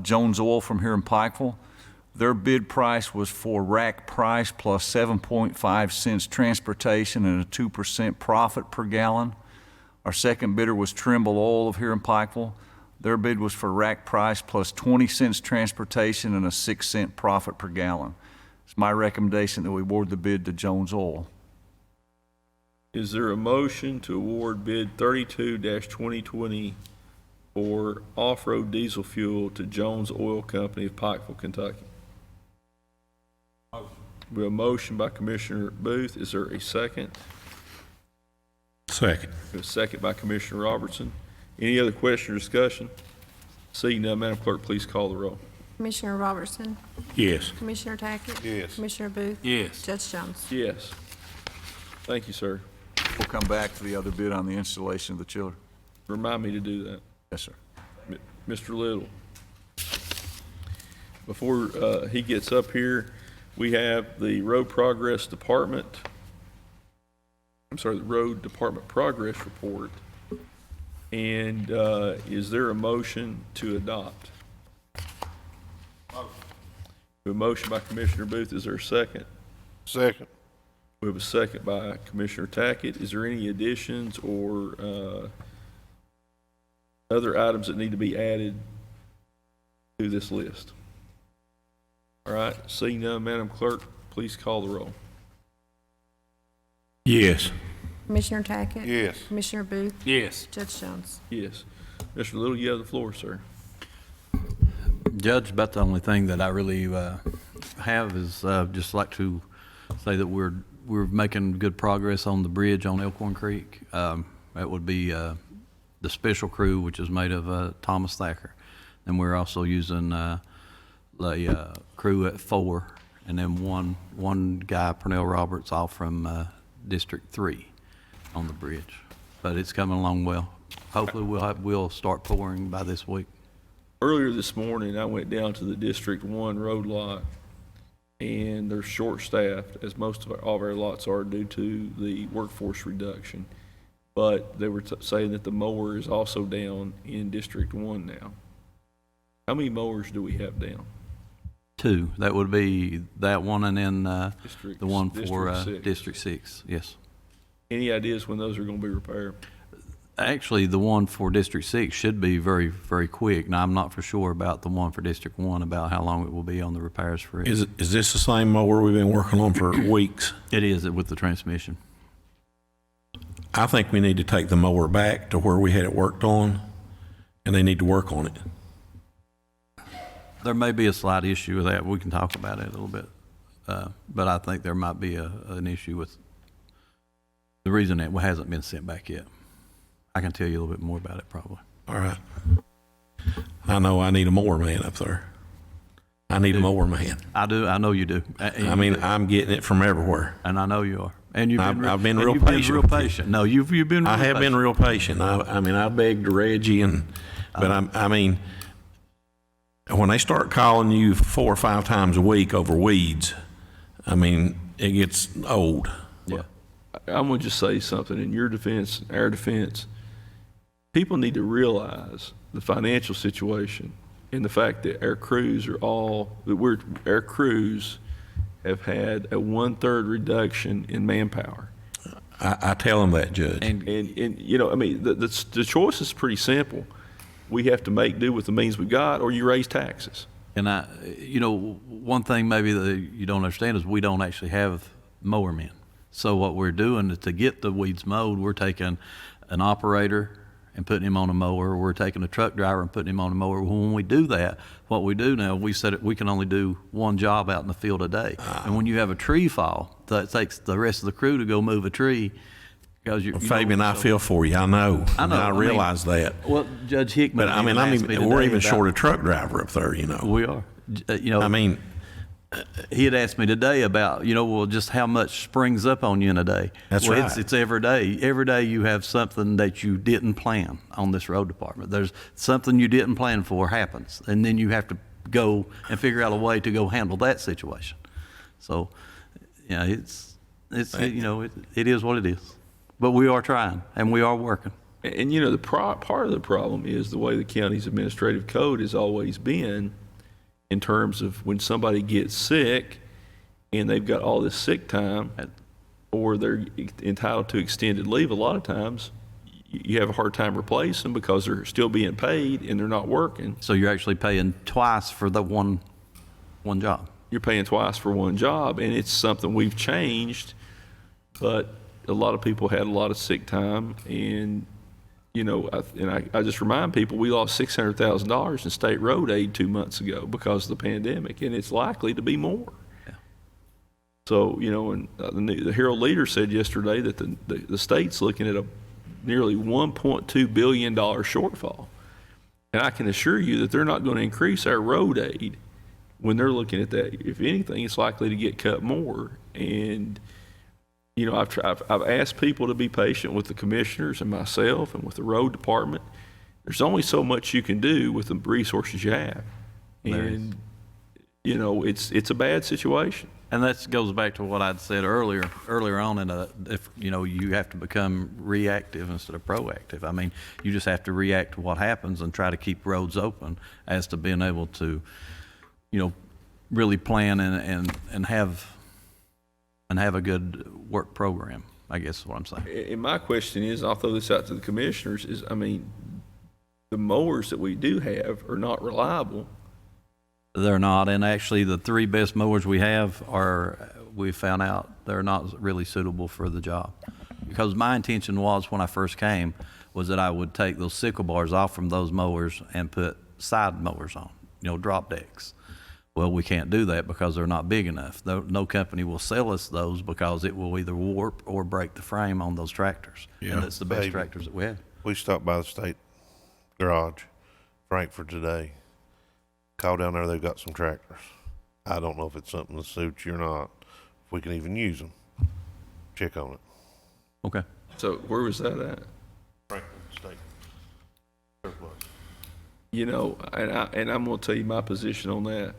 Jones Oil from here in Pikeville. Their bid price was for rack price plus 7.5 cents transportation and a 2% profit per gallon. Our second bidder was Trimble Oil of here in Pikeville. Their bid was for rack price plus 20 cents transportation and a 6-cent profit per gallon. It's my recommendation that we award the bid to Jones Oil. Is there a motion to award bid 32-2020 for off-road diesel fuel to Jones Oil Company of Pikeville, Kentucky? We have a motion by Commissioner Booth. Is there a second? Second. We have a second by Commissioner Robertson. Any other question or discussion? Seeing none, Madam Clerk, please call the roll. Commissioner Robertson, Yes. Commissioner Tackett. Yes. Commissioner Booth. Yes. Judge Jones. Yes. Thank you, sir. We'll come back to the other bid on the installation of the chiller. Remind me to do that. Yes, sir. Mr. Little. Before he gets up here, we have the Road Progress Department, the Road Department Progress Report. And is there a motion to adopt? We have a motion by Commissioner Booth. Is there a second? Second. We have a second by Commissioner Tackett. Is there any additions or other items that need to be added to this list? All right, seeing none, Madam Clerk, please call the roll. Yes. Commissioner Tackett. Yes. Commissioner Booth, Yes. Judge Jones. Yes. Mr. Little, you have the floor, sir. Judge, about the only thing that I really have is just like to say that we're making good progress on the bridge on Elkhorn Creek. That would be the special crew, which is made of Thomas Thacker. And we're also using the crew at 4, and then one guy, Pernell Roberts, off from District 3 on the bridge. But it's coming along well. Hopefully we'll start pouring by this week. Earlier this morning, I went down to the District 1 road lot, and they're short-staffed, as most of all of our lots are due to the workforce reduction. But they were saying that the mower is also down in District 1 now. How many mowers do we have down? 2. That would be that one, and then District- the one for District 6. District 6. Yes. Any ideas when those are going to be repaired? Actually, the one for District 6 should be very, very quick. Now, I'm not for sure about the one for District 1, about how long it will be on the repairs for it. Is this the same mower we've been working on for weeks? It is with the transmission. I think we need to take the mower back to where we had it worked on, and they need to work on it. There may be a slight issue with that. We can talk about it a little bit. But I think there might be an issue with the reason it hasn't been sent back yet. I can tell you a little bit more about it probably. All right. I know I need a mower man up there. I need a mower man. I do. I know you do. I mean, I'm getting it from everywhere. And I know you are. And I've been real patient. No, you've been. I have been real patient. I mean, I begged Reggie, but I mean, when they start calling you 4 or 5 times a week over weeds, I mean, it gets old. Yeah. I'm going to just say something in your defense, our defense. People need to realize the financial situation and the fact that our crews have had a 1/3 reduction in manpower. I tell them that, Judge. And you know, I mean, the choice is pretty simple. We have to make do with the means we got, or you raise taxes. And one thing maybe that you don't understand is we don't actually have mower men. So what we're doing is to get the weeds mowed, we're taking an operator and putting him on a mower. We're taking a truck driver and putting him on a mower. When we do that, what we do now, we said we can only do one job out in the field a day. And when you have a tree fall, that takes the rest of the crew to go move a tree. Because Fabian, I feel for you. I know. I realize that. Well, Judge Hickman. But I mean, we're even short a truck driver up there. We are. I mean, he had asked me today about, just how much springs up on you in a day. That's right. It's every day. Every day you have something that you didn't plan on this road department. There's something you didn't plan for happens, and then you have to go and figure out a way to go handle that situation. So, it is what it is. But we are trying, and we are working. And the part of the problem is the way the county's administrative code has always been, in terms of when somebody gets sick and they've got all this sick time, or they're entitled to extended leave. A lot of times you have a hard time replacing them because they're still being paid and they're not working. So you're actually paying twice for the one job. You're paying twice for one job, and it's something we've changed, but a lot of people had a lot of sick time, and I just remind people, we lost $600,000 in state road aid 2 months ago because of the pandemic, and it's likely to be more. Yeah. So, and the Herald Leader said yesterday that the state's looking at a nearly $1.2 billion shortfall. And I can assure you that they're not going to increase our road aid when they're looking at that. If anything, it's likely to get cut more. And I've asked people to be patient with the commissioners and myself and with the road department. There's only so much you can do with the resources you have, and it's a bad situation. And that goes back to what I'd said earlier on. If you have to become reactive instead of proactive. I mean, you just have to react to what happens and try to keep roads open, as to being able to, really plan and have a good work program, I guess is what I'm saying. And my question is, I'll throw this out to the commissioners, the mowers that we do have are not reliable. They're not, and actually the 3 best mowers we have we found out they're not really suitable for the job. Because my intention was, when I first came, was that I would take those sickle bars off from those mowers and put side mowers on, drop decks. Well, we can't do that because they're not big enough. No company will sell us those because it will either warp or break the frame on those tractors. Yeah. And it's the best tractors that we have. We stopped by the state garage, Frankfurt, today. Call down there, they've got some tractors. I don't know if it's something that suits you or not, if we can even use them. Check on it. Okay. So where was that at? Frankfurt State surplus. And I'm going to tell you my position on that.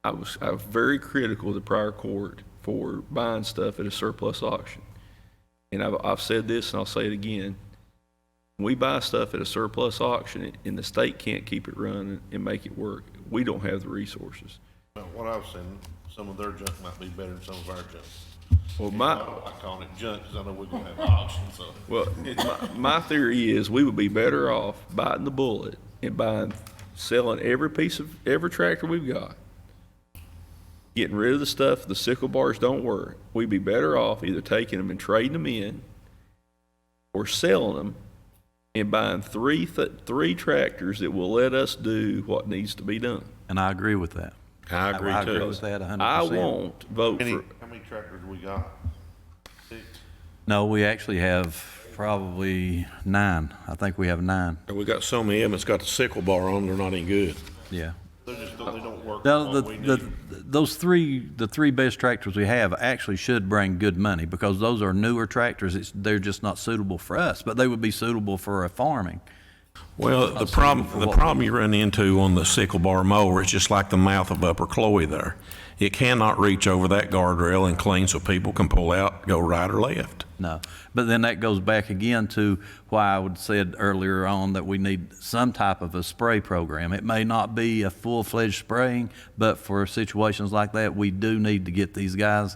I was very critical of the prior court for buying stuff at a surplus auction. And I've said this, and I'll say it again. When we buy stuff at a surplus auction and the state can't keep it running and make it work, we don't have the resources. Well, what I've seen, some of their junk might be better than some of our junk. Well, I call it junk because I know we're going to have auctions. So. Well, my theory is we would be better off biting the bullet and selling every tractor we've got, getting rid of the stuff the sickle bars don't work. We'd be better off either taking them and trading them in or selling them and buying three tractors that will let us do what needs to be done. And I agree with that. I agree I agree too. with that 100%. I won't vote for. How many tractors we got? 6? No, we actually have probably 9. I think we have 9. And we got so many of them, it's got the sickle bar on, they're not any good. Yeah. They don't work No, on what we need. the three best tractors we have actually should bring good money because those are newer tractors. They're just not suitable for us, but they would be suitable for a farming. Well, the problem you run into on the sickle bar mower is just like the mouth of Upper Chloe there. It cannot reach over that guardrail and clean so people can pull out, go right or left. No, but then that goes back again to why I would said earlier on that we need some type of a spray program. It may not be a full-fledged spraying, but for situations like that, we do need to get these guys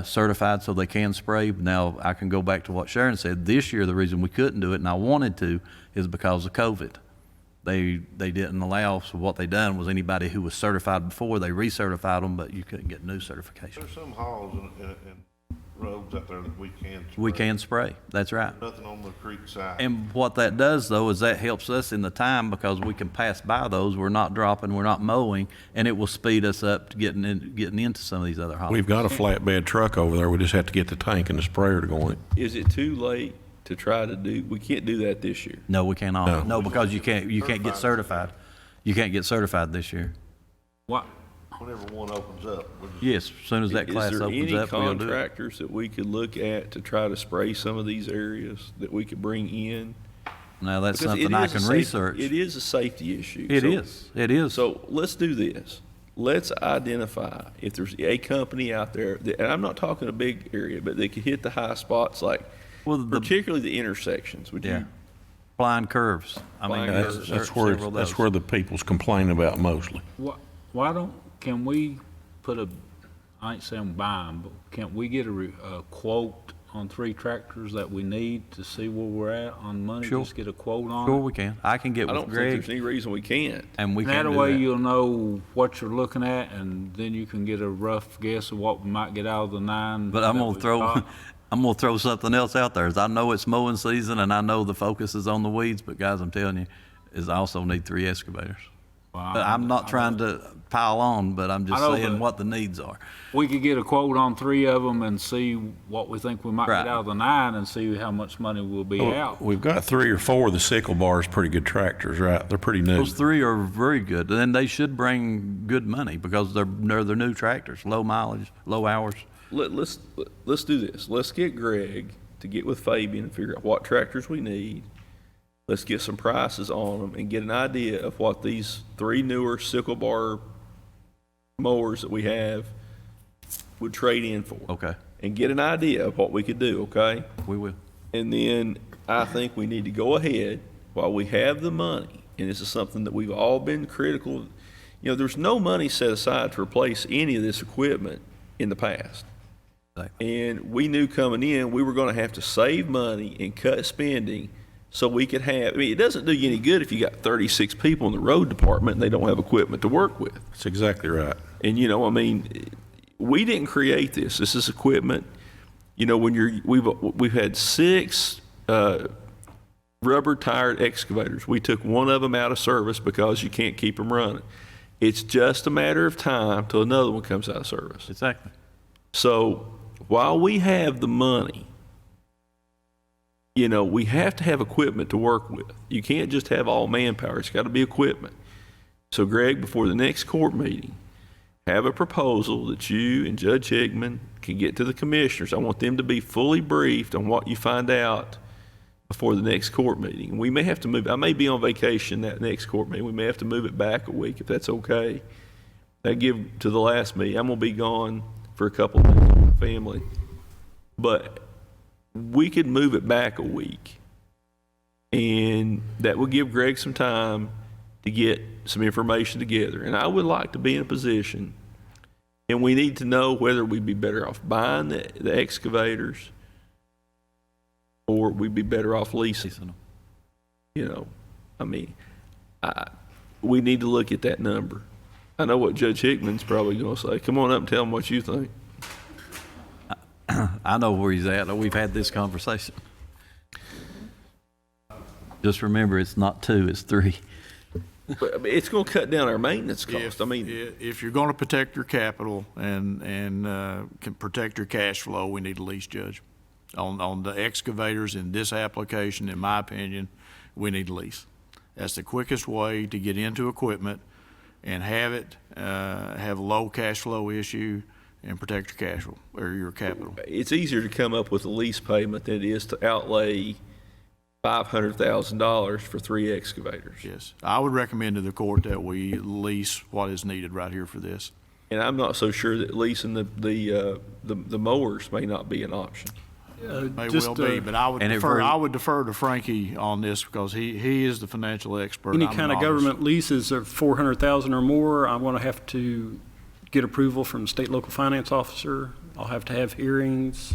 certified so they can spray. Now, I can go back to what Sharon said. This year, the reason we couldn't do it, and I wanted to, is because of COVID. They didn't allow, so what they done was anybody who was certified before, they recertified them, but you couldn't get new certification. There's some halls and roads out there that we can spray. We can spray, that's right. Nothing on the creek side. And what that does, though, is that helps us in the time because we can pass by those. We're not dropping, we're not mowing, and it will speed us up to getting into some of these other hollows. We've got a flatbed truck over there, we just have to get the tank and the sprayer to go on it. Is it too late to try to do? We can't do that this year. No, we cannot. No. No, because you can't get certified. You can't get certified this year. What, Whenever one opens up, we'll just Yes, as soon as that class Is there opens any up, we'll do it. contractors that we could look at to try to spray some of these areas that we could bring in? Now, that's Because something it I is a can safety- research. It is a safety issue. It So- is. It is. So let's do this. Let's identify if there's a company out there, that, and I'm not talking a big area, but they could hit the high spots, like Well, the particularly the intersections. Would yeah, you? blind curves. I mean, Blind there's curves. several of those. That's where the people's complain about mostly. why can we put I ain't saying buy 'em, but can't we get a quote on 3 tractors that we need to see where we're at on money? Sure. Just get a quote on Sure, it? we can. I can get I with don't think there's Greg, any reason we can't. and we And can that do way that. you'll know what you're looking at, and then you can get a rough guess of what we might get out of the 9. But I'm that gonna we've throw, got. I'm gonna throw something else out there. Is I know it's mowing season, and I know the focus is on the weeds, but guys, I'm telling you, is I also need 3 excavators. Well, But I'm not trying to pile on, but I'm just I know, saying but- what the needs are. We could get a quote on 3 of them and see what we think we might Right. get out of the 9 and see how much money will be out. We've got 3 or 4 of the sickle bars, pretty good tractors, right? They're pretty new. Those 3 are very good, and they should bring good money because they're new tractors, low mileage, low hours. Let's do this. Let's get Greg to get with Fabian and figure out what tractors we need. Let's get some prices on them and get an idea of what these 3 newer sickle bar mowers that we have would trade in for. Okay, And get an idea of what we could do, okay? we will. And then I think we need to go ahead while we have the money, and this is something that we've all been critical. You know, there's no money set aside to replace any of this equipment in the past. Right. And we knew coming in, we were going to have to save money and cut spending so we could have, I mean, it doesn't do you any good if you got 36 people in the road department and they don't have equipment to work with. That's exactly right. And, you know, I mean, we didn't create this. This is equipment. You know, when we've had 6 rubber-tired excavators. We took one of them out of service because you can't keep them running. It's just a matter of time till another one comes out of service. Exactly. So while we have the money, you know, we have to have equipment to work with. You can't just have all manpower. It's got to be equipment. So, Greg, before the next court meeting, have a proposal that you and Judge Hickman can get to the commissioners. I want them to be fully briefed on what you find out before the next court meeting. We may have to move. I may be on vacation that next court meeting. We may have to move it back a week if that's okay. That give to the last meeting. I'm going to be gone for a couple of days with my family. But we could move it back a week, and that would give Greg some time to get some information together. And I would like to be in a position, and we need to know whether we'd be better off buying the excavators or we'd be better off leasing them. You know, I mean, we need to look at that number. I know what Judge Hickman's probably going to say. Come on up and tell him what you think. I know where he's at. We've had this conversation. Just remember, it's not 2, it's 3. But I mean, it's going to cut down our maintenance cost. If, I mean, if you're going to protect your capital and can protect your cash flow, we need a lease, Judge. On the excavators in this application, in my opinion, we need a lease. That's the quickest way to get into equipment and have it, have a low cash flow issue and protect your cash flow or your capital. it's easier to come up with a lease payment than it is to outlay $500,000 for 3 excavators. Yes, I would recommend to the court that we lease what is needed right here for this. And I'm not so sure that leasing the mowers may not be an option. May Just, well be, but And it very- I would defer to Frankie on this because he is the financial expert. Any I'm kind an of novice. government leases of 400,000 or more, I'm going to have to get approval from the state local finance officer. I'll have to have hearings.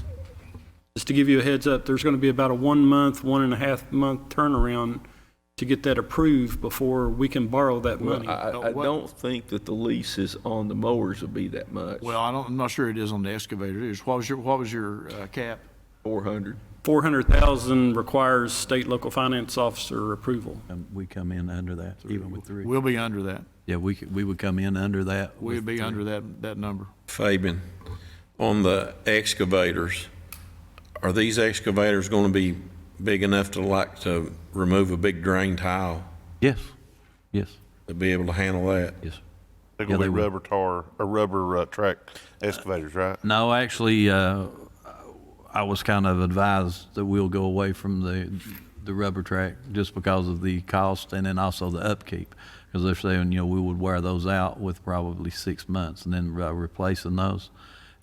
Just to give you a heads up, there's going to be about a 1 month, 1.5 month turnaround to get that approved before we can borrow that Well, money. I don't think that the leases on the mowers would be that much. Well, I'm not sure it is on the excavators. What was your cap? 400. 400,000 requires state local finance officer approval. We come in under that, even with 3. We'll be under that. Yeah, we would come in under that. We'd with be 3. under that number. Fabian, on the excavators, are these excavators going to be big enough to remove a big drain tile, Yes, yes, to be able to handle that? yes. They're Yeah, gonna they be will. rubber tar, or rubber track excavators, right? No, actually, I was kind of advised that we'll go away from the rubber track just because of the cost and then also the upkeep. Because they're saying, we would wear those out with probably 6 months and then replacing those.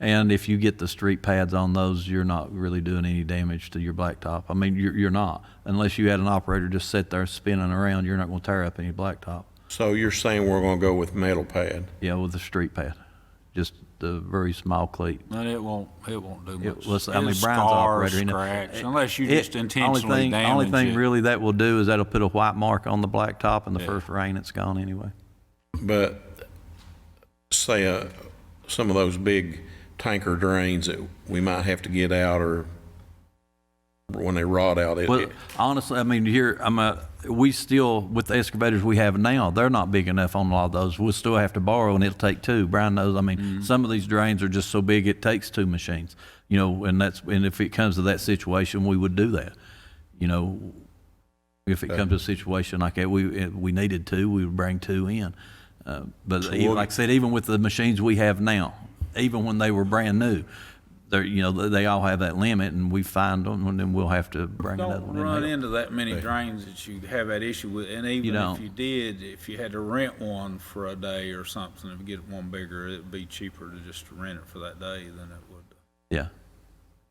And if you get the street pads on those, you're not really doing any damage to your blacktop. I mean, you're not. Unless you had an operator just sit there spinning around, you're not going to tear up any blacktop. So you're saying we're going to go with metal pad? Yeah, with the street pad, just the very small cleat. And it won't do much. Listen, I mean, It'll Brian's scar, operator, scratch, unless you just intentionally only damage thing it. really that will do is that'll put a white mark on the blacktop, and the first rain, it's gone anyway. But say some of those big tanker drains that we might have to get out, or when they rot out, Well, honestly, I mean, we still, with the excavators we have now, they're not big enough on a lot of those. We'll still have to borrow, and it'll take 2. Brian knows, I mean, some of these drains are just so big, it takes 2 machines, and if it comes to that situation, we would do that. If it comes to a situation like that, we needed 2, we would bring 2 in. But like I said, even with the machines we have now, even when they were brand new, they all have that limit, and we find them, and then we'll have to bring another Don't one in. run here. into that many drains that you have that issue with, and even don't. if you did, if you had to rent one for a day or something, if you get one bigger, it'd be cheaper to just rent it for that day than it would. Yeah.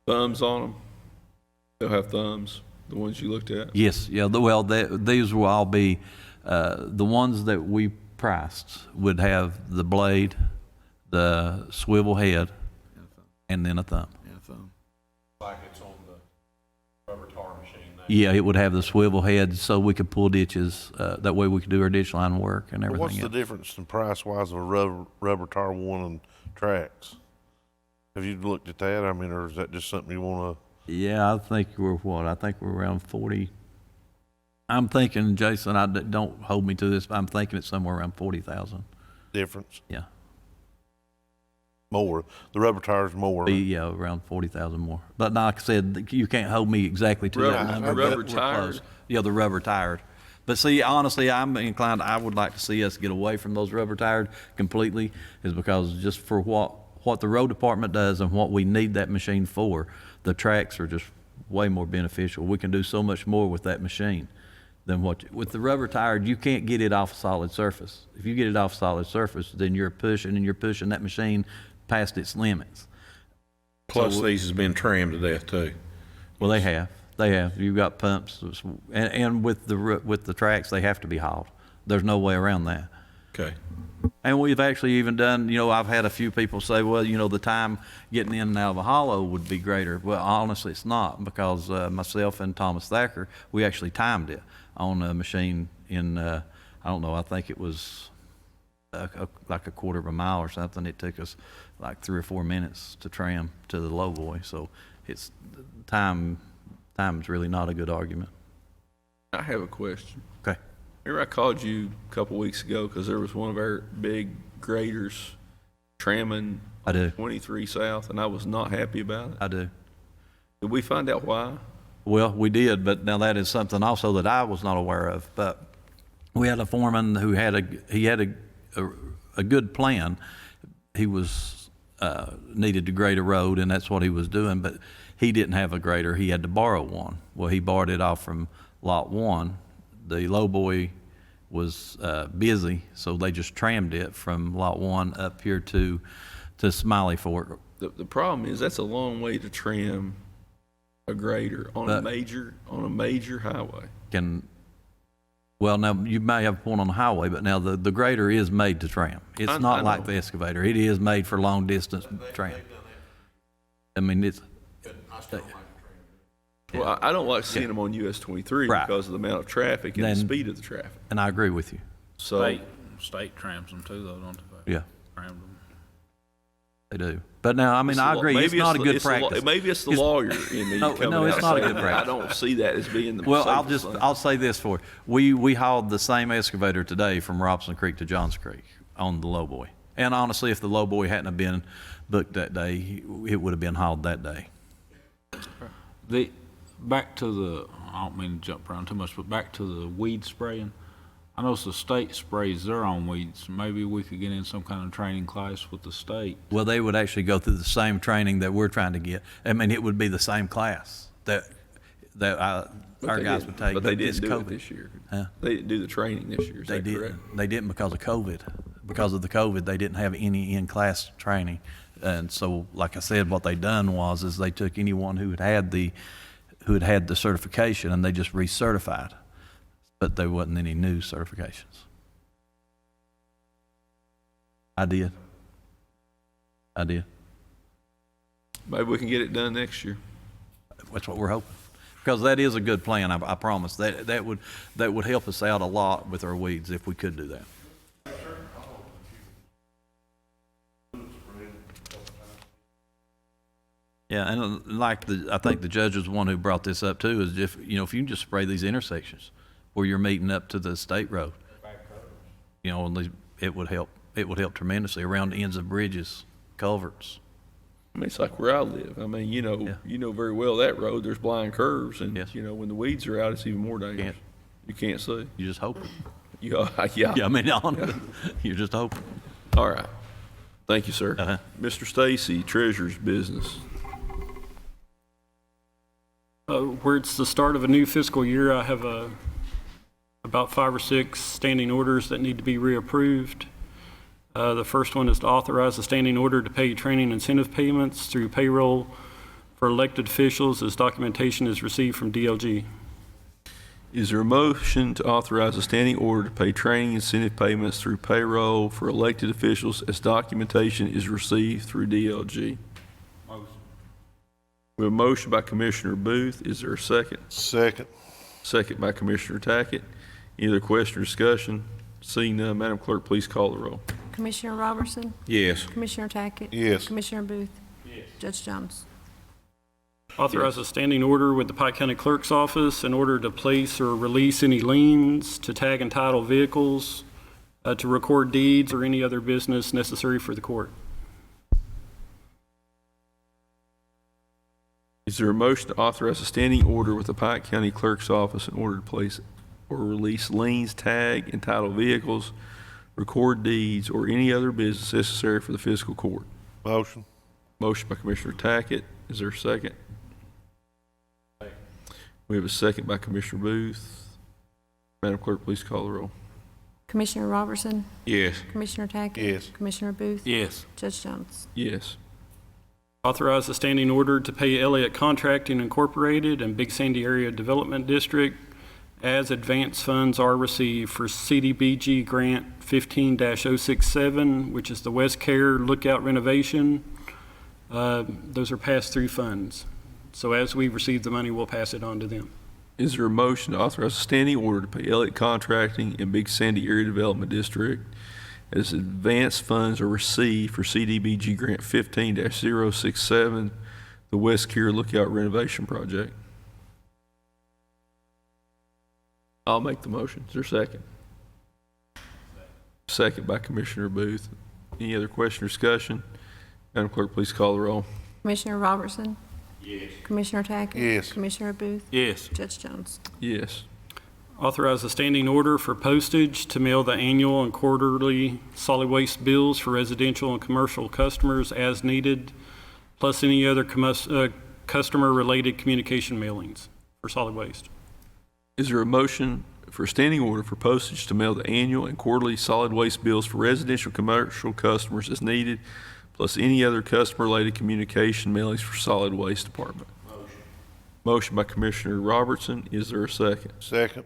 Thumbs on them. They'll have thumbs, the ones you looked at. Yes, yeah, these will all be, the ones that we priced would have the blade, the swivel head, and then a thumb. like it's on the rubber tar machine now. Yeah, it would have the swivel head so we could pull ditches, that way we could do our ditch line work and everything What's the else. difference in price-wise of a rubber tar one and tracks? Have you looked at that? I mean, or is that just something you want to? Yeah, I think I think we're around 40. I'm thinking, Jason, don't hold me to this, but I'm thinking it's somewhere around 40,000. Difference? Yeah. More. The rubber tire's more. Yeah, around 40,000 more. But like I said, you can't hold me exactly to that number. but Rubber we're tired? close. Yeah, the rubber tired. But see, honestly, I'm inclined, I would like to see us get away from those rubber tired completely, is because just for what the road department does and what we need that machine for, the tracks are just way more beneficial. We can do so much more with that machine than with the rubber tired, you can't get it off a solid surface. If you get it off a solid surface, then you're pushing that machine past its limits. Plus, these has been trimmed to death too. Well, they have. You've got pumps, and with the tracks, they have to be hauled. There's no way around that. Okay. And we've actually even done, I've had a few people say, well, the time getting in and out of a hollow would be greater. Well, honestly, it's not, because myself and Thomas Thacker, we actually timed it on a machine in, I don't know, I think it was like a quarter of a mile or something. It took us like 3 or 4 minutes to tram to the low boy. So it's time's really not a good argument. I have a question. Okay. Remember I called you a couple weeks ago because there was one of our big graders tramming I do. 23 South, and I was not happy about it. I do. Did we find out why? Well, we did, but now that is something also that I was not aware of. But we had a foreman who had a good plan. He was needed to grade a road, and that's what he was doing. But he didn't have a grader; he had to borrow one. Well, he borrowed it off from Lot 1. The lowboy was busy, so they just trammed it from Lot 1 up here to Smiley Fork. The problem is that's a long way to trim a grader on a major highway. Well, now you may have a point on the highway, but now the grader is made to tram. It's not like the excavator. It is made for long distance tram. I mean, it's. Well, I don't like seeing them on US 23 Right. because of the amount of traffic and the speed of the traffic. And I agree with you. So State trams them too, though, don't they? Yeah, Trammed them. they do. But now, I mean, I agree. It's not a good practice. Maybe it's the lawyer in me coming no, it's out not a saying good that. I practice. don't see that as being the Well, safest thing. I'll say this for you. We hauled the same excavator today from Robson Creek to Johns Creek on the lowboy. And honestly, if the lowboy hadn't have been booked that day, it would have been hauled that day. Back to the, I don't mean to jump around too much, but back to the weed spraying. I know the state sprays their own weeds. Maybe we could get in some kind of training class with the state. Well, they would actually go through the same training that we're trying to get. I mean, it would be the same class that our guys would take. But they it's didn't do it COVID. this year. Huh? They didn't do the training this year. Is They that didn't. correct? They didn't because of COVID. Because of the COVID, they didn't have any in-class training. And so, like I said, what they done was they took anyone who had the certification and they just recertified, but there wasn't any new certifications. I did. Maybe we can get it done next year. That's what we're hoping, because that is a good plan. I promise that would help us out a lot with our weeds if we could do that. Yeah, and I think the judge was the one who brought this up too, is if you can just spray these intersections where you're meeting up to the state road, and it would help. It would help tremendously around the ends of bridges, culverts. I mean, it's like where I live. I mean, you know very well that road, there's blind curves, and, Yes. when the weeds are out, it's even more dangerous. You can't see. You just hope. Yeah. Yeah, I mean, you're just hoping. All right. Thank you, sir. Uh-huh. Mr. Stacy, Treasurer's Business. Where it's the start of a new fiscal year, I have about 5 or 6 standing orders that need to be reapproved. The first one is to authorize a standing order to pay training incentive payments through payroll for elected officials as documentation is received from DLG. Is there a motion to authorize a standing order to pay training incentive payments through payroll for elected officials as documentation is received through DLG? Motion. We have a motion by Commissioner Booth. Is there a second? Second. Second by Commissioner Tackett. Any other question or discussion? Seeing none, Madam Clerk, please call the roll. Commissioner Robertson? Yes. Commissioner Tackett? Yes. Commissioner Booth? Judge Jones? Authorize a standing order with the Pike County Clerk's Office in order to place or release any liens, to tag and title vehicles, to record deeds, or any other business necessary for the court. Is there a motion to authorize a standing order with the Pike County Clerk's Office in order to place or release liens, tag, and title vehicles, record deeds, or any other business necessary for the fiscal court? Motion. Motion by Commissioner Tackett. Is there a second? We have a second by Commissioner Booth. Madam Clerk, please call the roll. Commissioner Robertson? Yes. Commissioner Tackett? Yes. Commissioner Booth? Yes. Judge Jones? Yes. Authorize a standing order to pay Elliott Contracting Incorporated and Big Sandy Area Development District as advance funds are received for CDBG Grant 15-067, which is the West Care Lookout renovation. Those are pass-through funds. So as we receive the money, we'll pass it on to them. Is there a motion to authorize a standing order to pay Elliott Contracting and Big Sandy Area Development District as advance funds are received for CDBG Grant 15-067, the West Care Lookout renovation project? I'll make the motion. Is there a second? Second by Commissioner Booth. Any other question or discussion? Madam Clerk, please call the roll. Commissioner Robertson? Yes. Commissioner Tackett? Yes. Commissioner Booth? Yes. Judge Jones? Yes. Authorize a standing order for postage to mail the annual and quarterly solid waste bills for residential and commercial customers as needed, plus any other customer-related communication mailings for solid waste. Is there a motion for a standing order for postage to mail the annual and quarterly solid waste bills for residential commercial customers as needed, plus any other customer-related communication mailings for solid waste department? Motion by Commissioner Robertson. Is there a second? Second.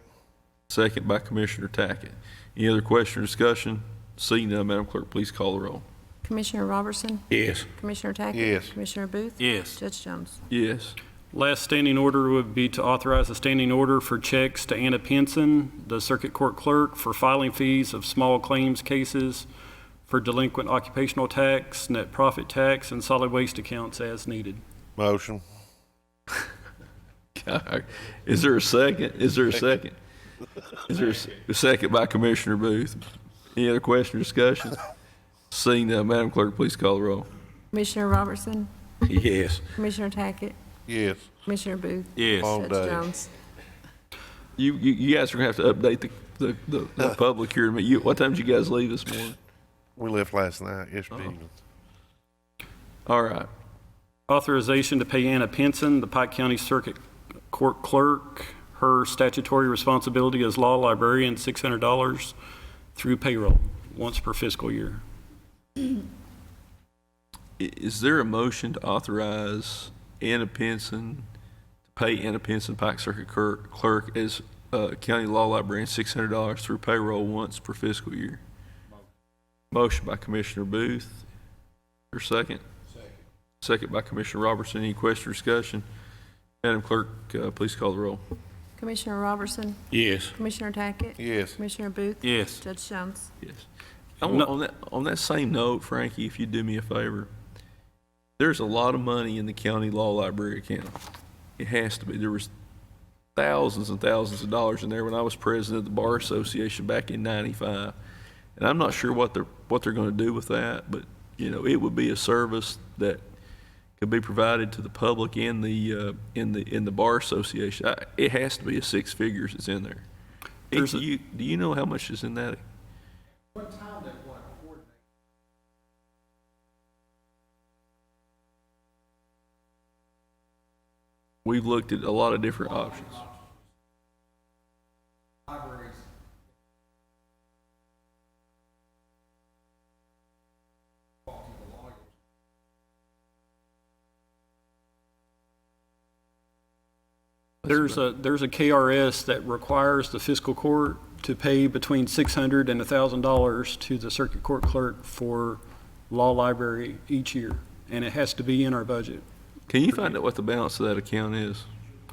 Second by Commissioner Tackett. Any other question or discussion? Seeing none, Madam Clerk, please call the roll. Commissioner Robertson? Yes. Commissioner Tackett? Yes. Commissioner Booth? Yes. Judge Jones? Yes. Last standing order would be to authorize a standing order for checks to Anna Pinson, the Circuit Court Clerk, for filing fees of small claims cases for delinquent occupational tax, net profit tax, and solid waste accounts as needed. Motion. Is there a second? Is there a second? Is there a second by Commissioner Booth? Any other question or discussion? Seeing none, Madam Clerk, please call the roll. Commissioner Robertson? Yes. Commissioner Tackett? Yes. Commissioner Booth? Yes. All Judge day. Jones? You guys are gonna have to update the public here. What time did you guys leave this morning? We left last night, yesterday evening. All right. Authorization to pay Anna Pinson, the Pike County Circuit Court Clerk, her statutory responsibility as law librarian, $600 through payroll, once per fiscal year. Is there a motion to authorize Anna Pinson, to pay Anna Pinson, Pike Circuit Clerk, as county law librarian, $600 through payroll once per fiscal year? Motion by Commissioner Booth. Your second? Second by Commissioner Robertson. Any question or discussion? Madam Clerk, please call the roll. Commissioner Robertson? Yes. Commissioner Tackett? Yes. Commissioner Booth? Yes. Judge Jones? Yes. On that same note, Frankie, if you'd do me a favor, there's a lot of money in the county law library account. It has to be. There was thousands and thousands of dollars in there when I was president of the Bar Association back in '95. And I'm not sure what they're going to do with that, but it would be a service that could be provided to the public in the Bar Association. It has to be a six figures that's in there. Do you know how much is in that? What time did what coordinate? We've looked at a lot of different options. Libraries. There's a KRS that requires the fiscal court to pay between $600 and $1,000 to the circuit court clerk for law library each year, and it has to be in our budget. Can you find out what the balance of that account is?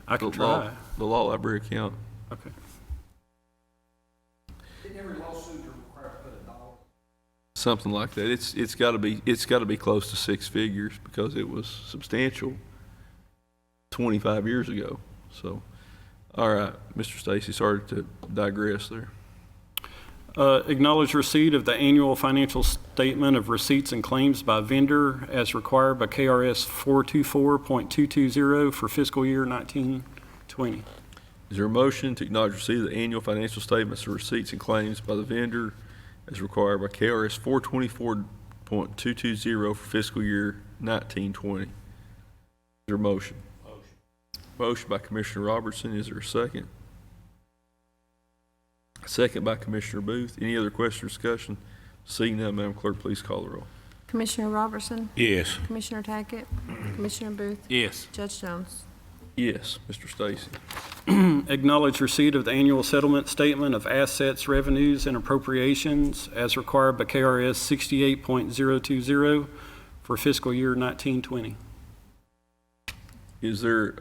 I can The law- try. The law library account. Okay. Every lawsuit are required to put $1. Something like that. It's got to be close to six figures because it was substantial 25 years ago. So, all right, Mr. Stacy, sorry to digress there. Acknowledge receipt of the annual financial statement of receipts and claims by vendor as required by KRS 424.220 for fiscal year 1920. Is there a motion to acknowledge receipt of the annual financial statements of receipts and claims by the vendor as required by KRS 424.220 for fiscal year 1920? Is there a motion? Motion by Commissioner Robertson. Is there a second? Second by Commissioner Booth. Any other question or discussion? Seeing none, Madam Clerk, please call the roll. Commissioner Robertson? Yes. Commissioner Tackett? Commissioner Booth? Yes. Judge Jones? Yes, Mr. Stacy. Acknowledge receipt of the annual settlement statement of assets, revenues, and appropriations as required by KRS 68.020 for fiscal year 1920. Is there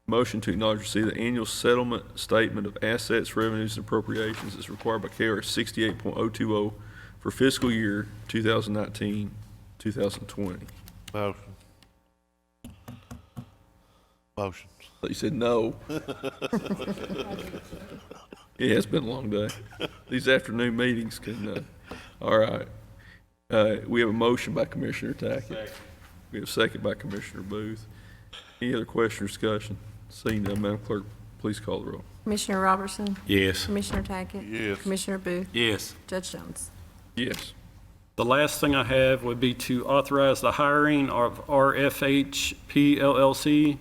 motion to acknowledge receipt of the annual settlement statement of assets, revenues, and appropriations as required by KRS 68.020 for fiscal year 2019-2020? Motion. Motion. Thought you said no. Yeah, it's been a long day. These afternoon meetings can, all right. We have a motion by Commissioner Tackett. We have a second by Commissioner Booth. Any other question or discussion? Seeing none, Madam Clerk, please call the roll. Commissioner Robertson? Yes. Commissioner Tackett? Yes. Commissioner Booth? Yes. Judge Jones? Yes. The last thing I have would be to authorize the hiring of RFHP LLC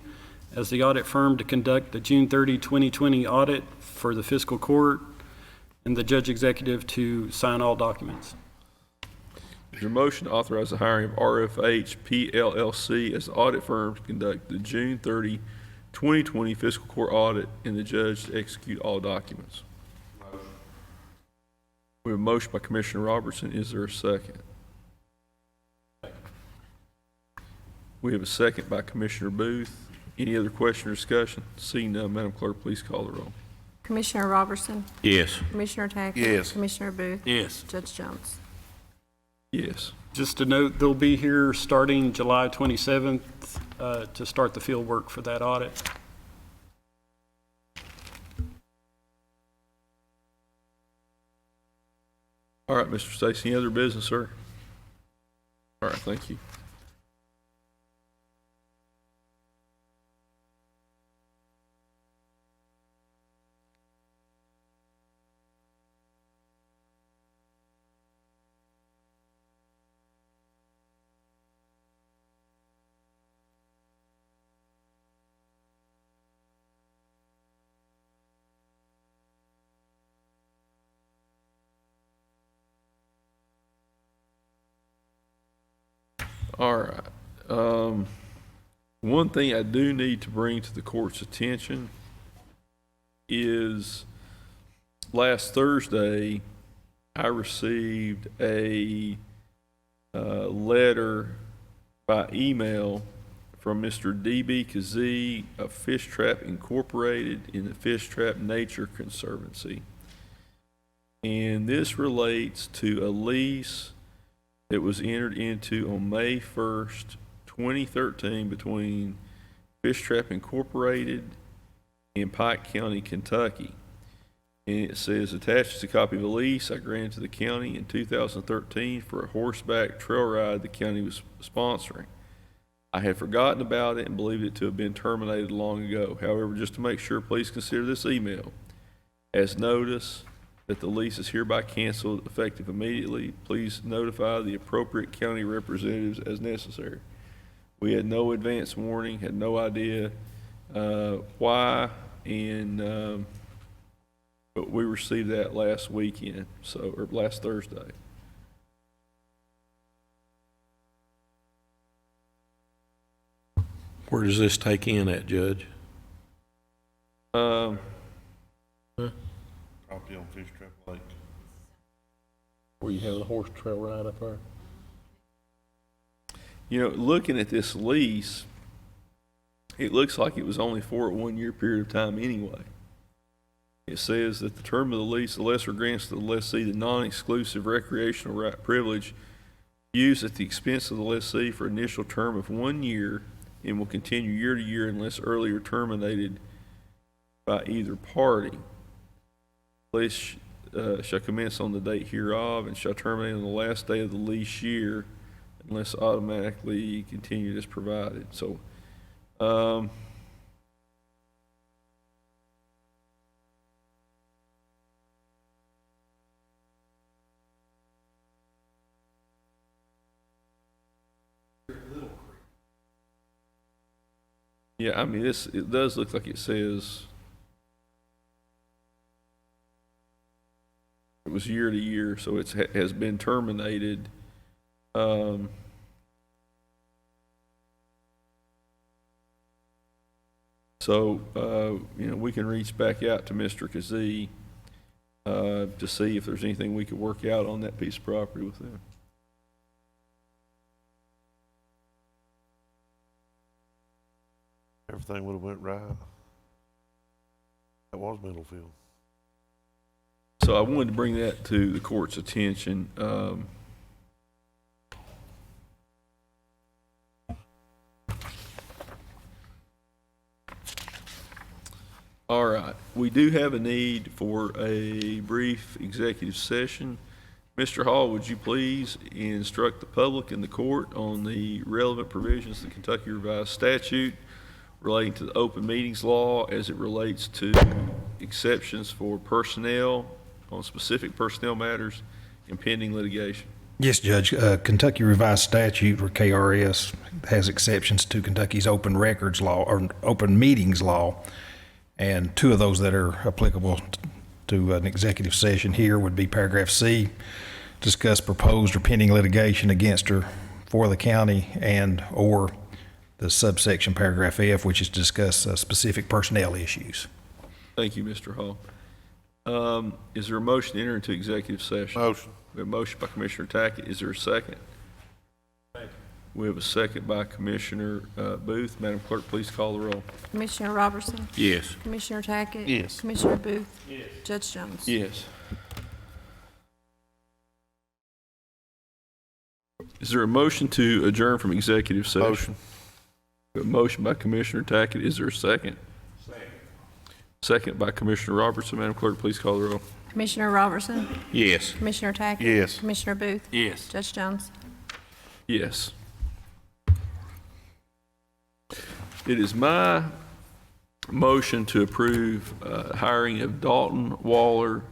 as the audit firm to conduct the June 30, 2020 audit for the fiscal court, and the judge executive to sign all documents. Is there a motion to authorize the hiring of RFH PLLC as the audit firm to conduct the June 30, 2020 fiscal court audit and the judge to execute all documents? We have a motion by Commissioner Robertson. Is there a second? We have a second by Commissioner Booth. Any other question or discussion? Seeing none, Madam Clerk, please call the roll. Commissioner Robertson? Yes. Commissioner Tackett? Yes. Commissioner Booth? Yes. Judge Jones? Yes. Just to note, they'll be here starting July 27th to start the field work for that audit. All right, Mr. Stacy, any other business, sir? All right, thank you. All right. One thing I do need to bring to the court's attention is last Thursday, I received a letter by email from Mr. D.B. Kazee of Fish Trap Incorporated in the Fish Trap Nature Conservancy. And this relates to a lease that was entered into on May 1st, 2013 between Fish Trap Incorporated in Pike County, Kentucky. And it says, attached is a copy of a lease I granted to the county in 2013 for a horseback trail ride the county was sponsoring. I had forgotten about it and believed it to have been terminated long ago. However, just to make sure, please consider this email as notice that the lease is hereby canceled effective immediately. Please notify the appropriate county representatives as necessary. We had no advance warning, had no idea why, and but we received that last weekend, or last Thursday. Where does this take in at, Judge? Property on Fish Trap Lake. Where you have the horse trail ride up there? You know, looking at this lease, it looks like it was only for a 1 year period of time anyway. It says that the term of the lease, the lessor grants to the lessee the non-exclusive recreational right privilege used at the expense of the lessee for an initial term of 1 year and will continue year to year unless earlier terminated by either party. Lease shall commence on the date hereof and shall terminate on the last day of the lease year unless automatically continued as provided. So, yeah, I mean, it does look like it says it was year to year, so it has been terminated. So, you know, we can reach back out to Mr. Kazee to see if there's anything we could work out on that piece of property with them. Everything would have went right. That was Middlefield. So I wanted to bring that to the court's attention. All right, we do have a need for a brief executive session. Mr. Hall, would you please instruct the public and the court on the relevant provisions of the Kentucky Revised Statute relating to the open meetings law as it relates to exceptions for personnel on specific personnel matters and pending litigation? Yes, Judge. Kentucky Revised Statute, or KRS, has exceptions to Kentucky's open records law, or open meetings law. And two of those that are applicable to an executive session here would be paragraph C, discuss proposed or pending litigation against or for the county, and or the subsection paragraph F, which is discuss specific personnel issues. Thank you, Mr. Hall. Is there a motion to enter into executive session? Motion. We have a motion by Commissioner Tackett. Is there a second? Second. We have a second by Commissioner Booth. Madam Clerk, please call the roll. Commissioner Robertson? Yes. Commissioner Tackett? Yes. Commissioner Booth? Yes. Judge Jones? Yes. Is there a motion to adjourn from executive session? Motion. We have a motion by Commissioner Tackett. Is there a second? Second. Second by Commissioner Robertson. Madam Clerk, please call the roll. Commissioner Robertson? Yes. Commissioner Tackett? Yes. Commissioner Booth? Yes. Judge Jones? Yes. It is my motion to approve hiring of Dalton Waller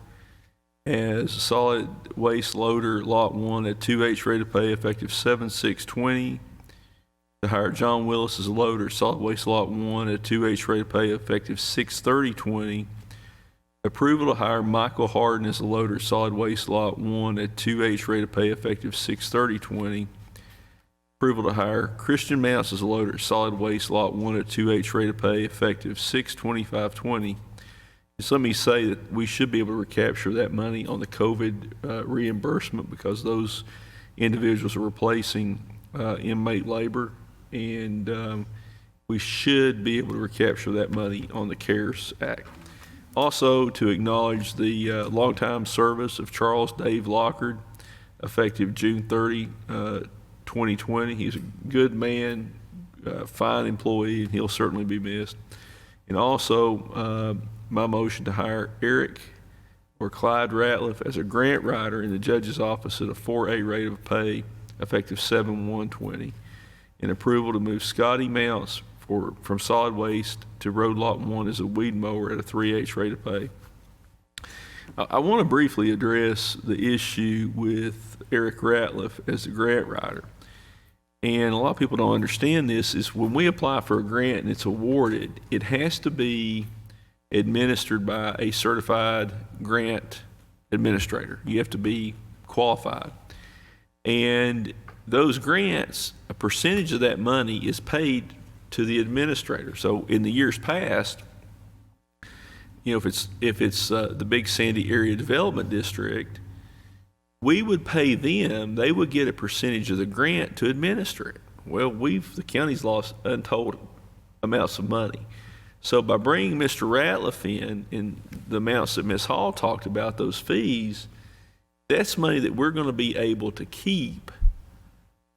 as solid waste loader Lot 1 at 2H rate of pay effective 7/6/20. To hire John Willis as a loader solid waste Lot 1 at 2H rate of pay effective 6/30/20. Approval to hire Michael Harden as a loader solid waste Lot 1 at 2H rate of pay effective 6/30/20. Approval to hire Christian Mounts as a loader solid waste Lot 1 at 2H rate of pay effective 6/25/20. Just let me say that we should be able to recapture that money on the COVID reimbursement because those individuals are replacing inmate labor, and we should be able to recapture that money on the CARES Act. Also, to acknowledge the longtime service of Charles Dave Lockard, effective June 30, 2020. He's a good man, fine employee, and he'll certainly be missed. And also, my motion to hire Eric or Clyde Ratliff as a grant writer in the judge's office at a 4A rate of pay, effective 7/1/20. And approval to move Scotty Mounts from solid waste to road Lot 1 as a weed mower at a 3H rate of pay. I want to briefly address the issue with Eric Ratliff as a grant writer. And a lot of people don't understand this, is when we apply for a grant and it's awarded, it has to be administered by a certified grant administrator. You have to be qualified. And those grants, a percentage of that money is paid to the administrator. So in the years past, you know, if it's the Big Sandy Area Development District, we would pay them, they would get a percentage of the grant to administer it. Well, the county's lost untold amounts of money. So by bringing Mr. Ratliff in the amounts that Ms. Hall talked about, those fees, that's money that we're going to be able to keep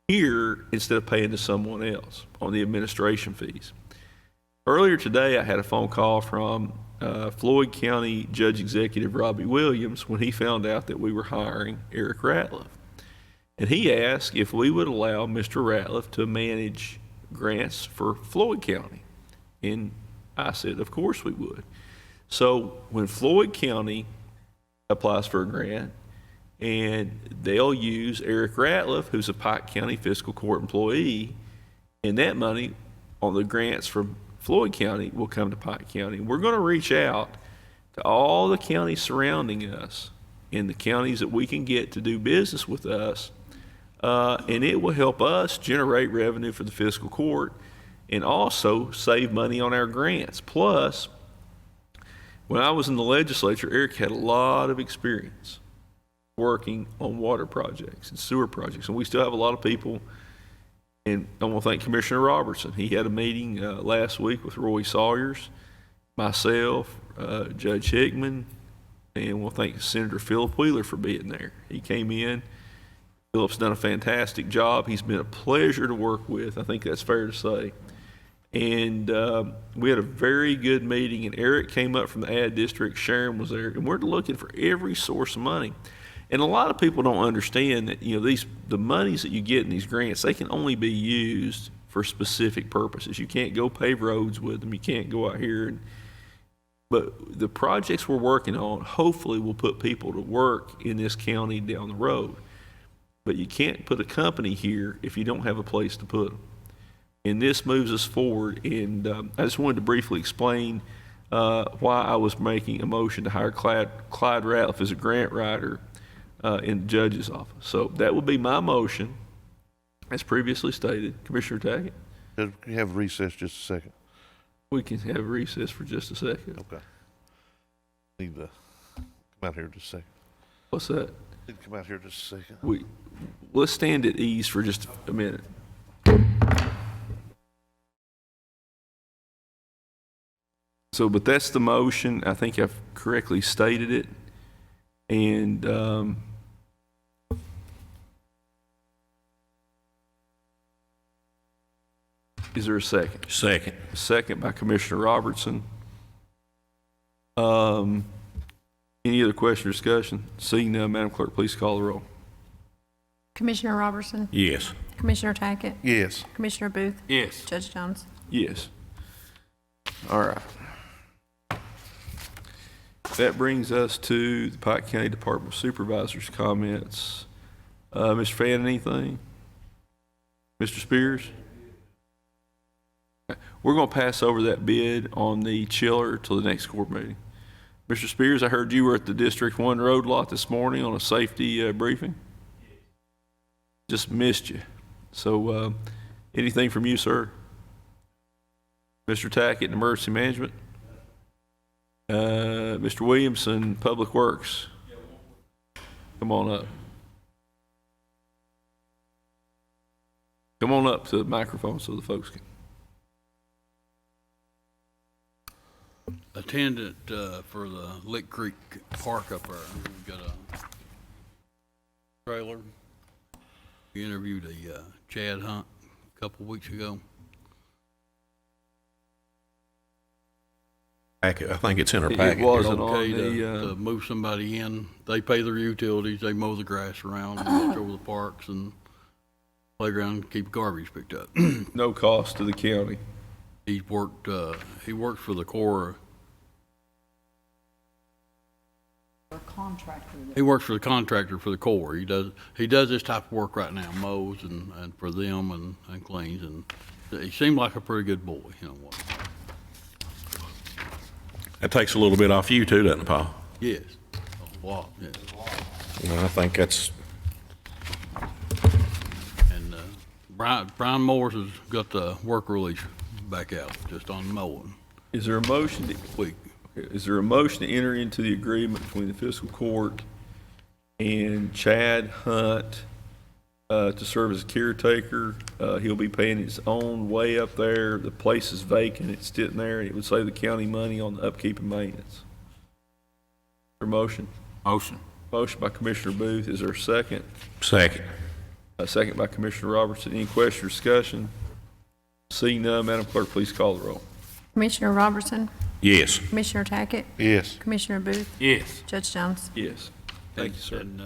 here instead of paying to someone else on the administration fees. Earlier today, I had a phone call from Floyd County Judge Executive Robbie Williams when he found out that we were hiring Eric Ratliff. And he asked if we would allow Mr. Ratliff to manage grants for Floyd County. And I said, of course we would. So when Floyd County applies for a grant, and they'll use Eric Ratliff, who's a Pike County Fiscal Court employee, and that money on the grants from Floyd County will come to Pike County. We're going to reach out to all the counties surrounding us and the counties that we can get to do business with us, and it will help us generate revenue for the fiscal court and also save money on our grants. Plus, when I was in the legislature, Eric had a lot of experience working on water projects and sewer projects, and we still have a lot of people. And I want to thank Commissioner Robertson. He had a meeting last week with Roy Sawyers, myself, Judge Hickman, and I want to thank Senator Philip Wheeler for being there. He came in. Philip's done a fantastic job. He's been a pleasure to work with. I think that's fair to say. And we had a very good meeting, and Eric came up from the ad district, Sharon was there, and we're looking for every source of money. And a lot of people don't understand that, the monies that you get in these grants, they can only be used for specific purposes. You can't go pave roads with them. You can't go out here but the projects we're working on hopefully will put people to work in this county down the road. But you can't put a company here if you don't have a place to put them. And this moves us forward. And I just wanted to briefly explain why I was making a motion to hire Clyde Ratliff as a grant writer in the judge's office. So that would be my motion, as previously stated. Commissioner Tackett? Can you have recess just a second? We can have recess for just a second. Okay. Need to come out here just a second. What's that? Need to come out here just a second. Let's stand at ease for just a minute. So, but that's the motion. I think I've correctly stated it. And is there a second? Second. Second by Commissioner Robertson. Any other question or discussion? Seeing none, Madam Clerk, please call the roll. Commissioner Robertson? Yes. Commissioner Tackett? Yes. Commissioner Booth? Yes. Judge Jones? Yes. All right. That brings us to the Pike County Department of Supervisors' comments. Mr. Fann, anything? Mr. Spears? We're going to pass over that bid on the chiller till the next court meeting. Mr. Spears, I heard you were at the District 1 road lot this morning on a safety briefing. Just missed you. So anything from you, sir? Mr. Tackett, Emergency Management? Mr. Williamson, Public Works? Come on up. Come on up to the microphone so the folks can. Attendant for the Lick Creek Park up there. We've got a trailer. We interviewed a Chad Hunt a couple weeks ago. I think it's in our packet. It wasn't Okay on the. to move somebody in. They pay their utilities. They mow the grass around, and watch over the parks and playground, keep garbage picked up. No cost to the county. He works for the Corps. He works for the contractor for the Corps. He does this type of work right now, mows and for them and cleans, and he seemed like a pretty good boy, you know what? That takes a little bit off you too, doesn't it, Paul? Yes, a lot, yes. Well, I think that's. And Brian Morris has got the work release back out just on mowing. Is there a motion to enter into the agreement between the fiscal court and Chad Hunt to serve as caretaker? He'll be paying his own way up there. The place is vacant. It's sitting there, and it would save the county money on the upkeep and maintenance. Is there a motion? Motion. Motion by Commissioner Booth. Is there a second? Second. A second by Commissioner Robertson. Any question or discussion? Seeing none, Madam Clerk, please call the roll. Commissioner Robertson? Yes. Commissioner Tackett? Yes. Commissioner Booth? Yes. Judge Jones? Yes. Thank you, sir. And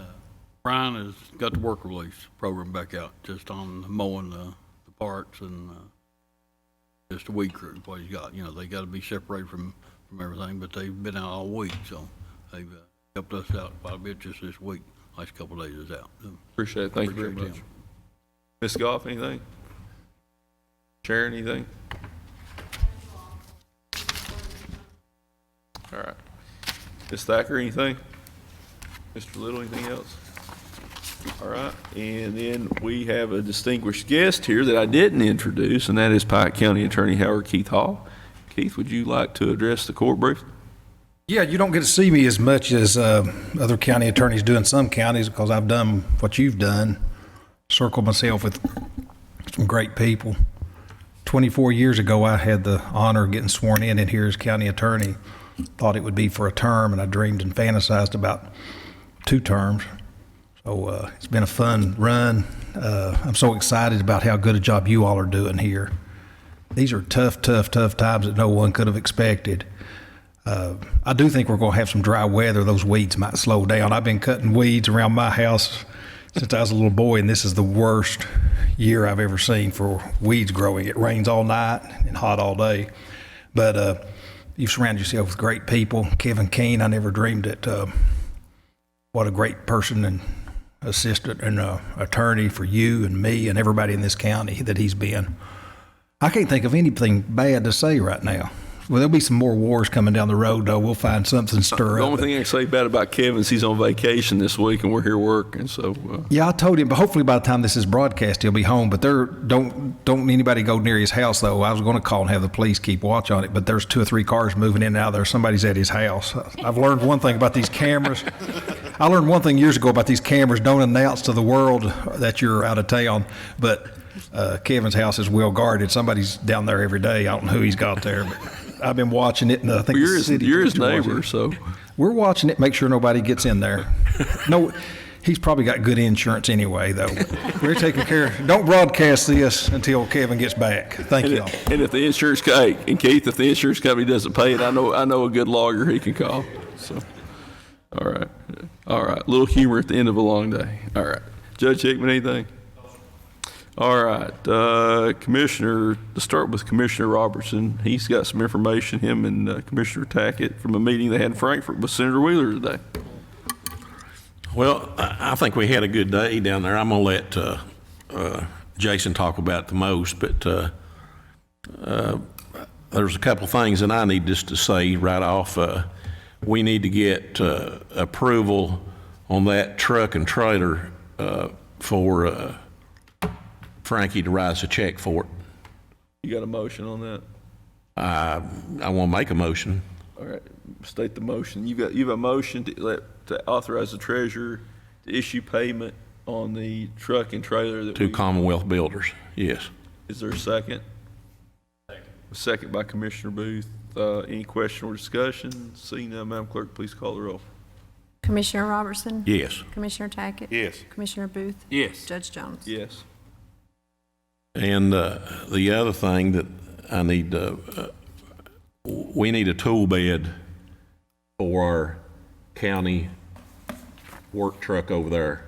Brian has got the work release program back out just on mowing the parks and just a weed crew, what he's got. You know, they got to be separated from everything, but they've been out all week, so they've helped us out quite a bit just this week. Last couple of days is out. Appreciate it. Thank you very much. Ms. Goff, anything? Sharon, anything? All right. Ms. Thacker, anything? Mr. Little, anything else? All right. And then we have a distinguished guest here that I didn't introduce, and that is Pike County Attorney Howard Keith Hall. Keith, would you like to address the court briefly? Yeah, you don't get to see me as much as other county attorneys do in some counties because I've done what you've done, circled myself with some great people. 24 years ago, I had the honor of getting sworn in here as county attorney. Thought it would be for a term, and I dreamed and fantasized about 2 terms. So it's been a fun run. I'm so excited about how good a job you all are doing here. these are tough times that no one could have expected. I do think we're going to have some dry weather. Those weeds might slow down. I've been cutting weeds around my house since I was a little boy, and this is the worst year I've ever seen for weeds growing. It rains all night and hot all day. But you've surrounded yourself with great people. Kevin Keene, I never dreamed that what a great person and assistant and attorney for you and me and everybody in this county that he's been. I can't think of anything bad to say right now. Well, there'll be some more wars coming down the road, though. We'll find something to stir up. The only thing I can say bad about Kevin is he's on vacation this week, and we're here working. So yeah, I told him, but hopefully by the time this is broadcast, he'll be home. But don't anybody go near his house, though. I was going to call and have the police keep watch on it, but there's 2 or 3 cars moving in and out there. Somebody's at his house. I've learned one thing about these cameras. I learned one thing years ago about these cameras. Don't announce to the world that you're out of town, but Kevin's house is well guarded. Somebody's down there every day. I don't know who he's got there, but I've been watching it, and I think you're his neighbor, so we're watching it. Make sure nobody gets in there. No, he's probably got good insurance anyway, though. We're taking care. Don't broadcast this until Kevin gets back. Thank you. And if the insurance and Keith, if the insurance company doesn't pay it, I know a good lawyer he can call. So, all right. A little humor at the end of a long day. All right, Judge Hickman, anything? All right, Commissioner, to start with Commissioner Robertson, he's got some information, him and Commissioner Tackett, from a meeting they had in Frankfurt with Senator Wheeler today. Well, I think we had a good day down there. I'm going to let Jason talk about it the most, but there's a couple things that I need just to say right off. We need to get approval on that truck and trailer for Frankie to write us a check for it. You got a motion on that? I want to make a motion. All right, state the motion. You've a motion to authorize the treasurer to issue payment on the truck and trailer to Commonwealth Builders. Yes. Is there a second? Second by Commissioner Booth. Any question or discussion? Seeing none, Madam Clerk, please call the roll. Commissioner Robertson? Yes. Commissioner Tackett? Yes. Commissioner Booth? Yes. Judge Jones? Yes. And the other thing that I need, we need a tool bed for our county work truck over there.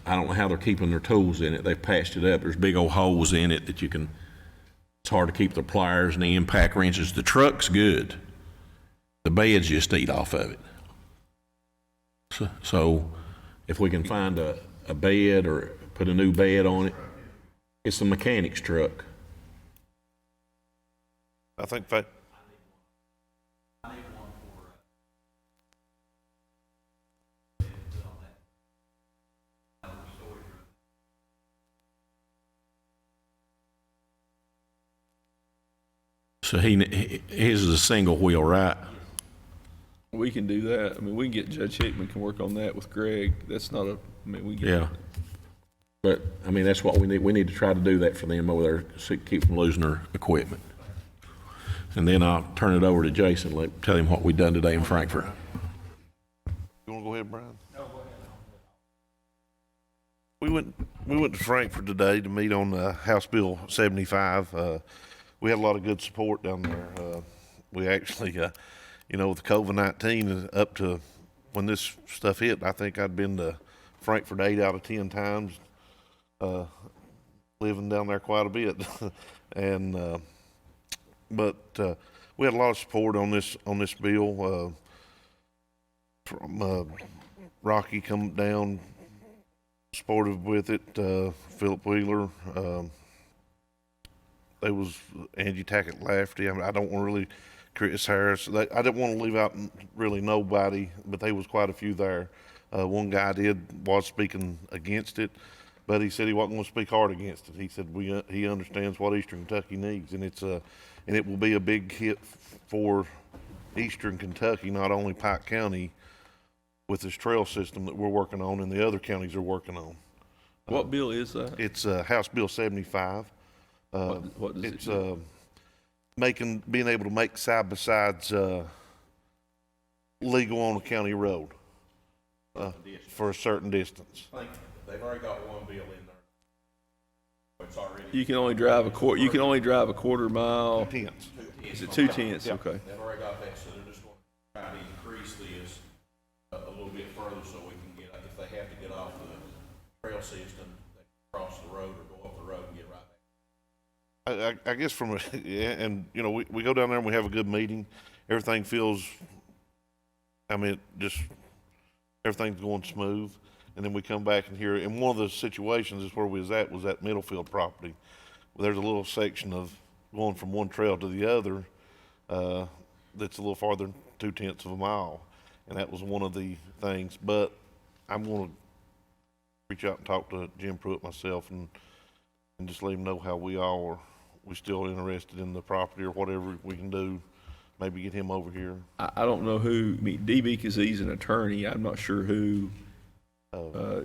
I don't know how they're keeping their tools in it. They've patched it up. There's big old holes in it that it's hard to keep the pliers and the impact wrenches. The truck's good. The beds just eat off of it. So if we can find a bed or put a new bed on it, it's a mechanic's truck. I think that. So his is a single wheel, right? We can do that. I mean, we can get Judge Hickman can work on that with Greg. That's not we get. Yeah. But, I mean, that's what we need. We need to try to do that for them over there, so keep from losing their equipment. And then I'll turn it over to Jason, tell him what we've done today in Frankfurt. You want to go ahead, Brian? No, go ahead. We went to Frankfurt today to meet on House Bill 75. We had a lot of good support down there. We actually, with the COVID-19 up to when this stuff hit, I think I'd been to Frankfurt 8 out of 10 times. Living down there quite a bit, but we had a lot of support on this bill from Rocky come down, supportive with it. Philip Wheeler, there was Angie Tackett Lafferty. I mean, I don't want to really Chris Harris. I didn't want to leave out really nobody, but there was quite a few there. One guy was speaking against it. But he said he wasn't going to speak hard against it. He said he understands what Eastern Kentucky needs, and it will be a big hit for Eastern Kentucky, not only Pike County, with this trail system that we're working on and the other counties are working on. What bill is that? It's House Bill 75. What does it's it do? being able to make side-by-sides legal on a county road for a certain distance. They've already got one bill in there. it's already. You can only drive a quarter mile. Tenths. Is it 2/10? Yeah. Okay. They've already got that, so they're just going to try to increase this a little bit further so we can get, if they have to get off the trail system, they can cross the road or go up the road and get right back. I guess from a, and, you know, we go down there and we have a good meeting. Everything feels, I mean, just, everything's going smooth. And then we come back and hear, and one of the situations is where we was that Middlefield property. There's a little section of going from one trail to the other, that's a little farther than 2/10 of a mile. And that was one of the things, but I'm gonna reach out and talk to Jim Pruitt myself and just let him know how we still interested in the property or whatever we can do, maybe get him over here. I don't know who, I mean, DB, because he's an attorney, I'm not sure who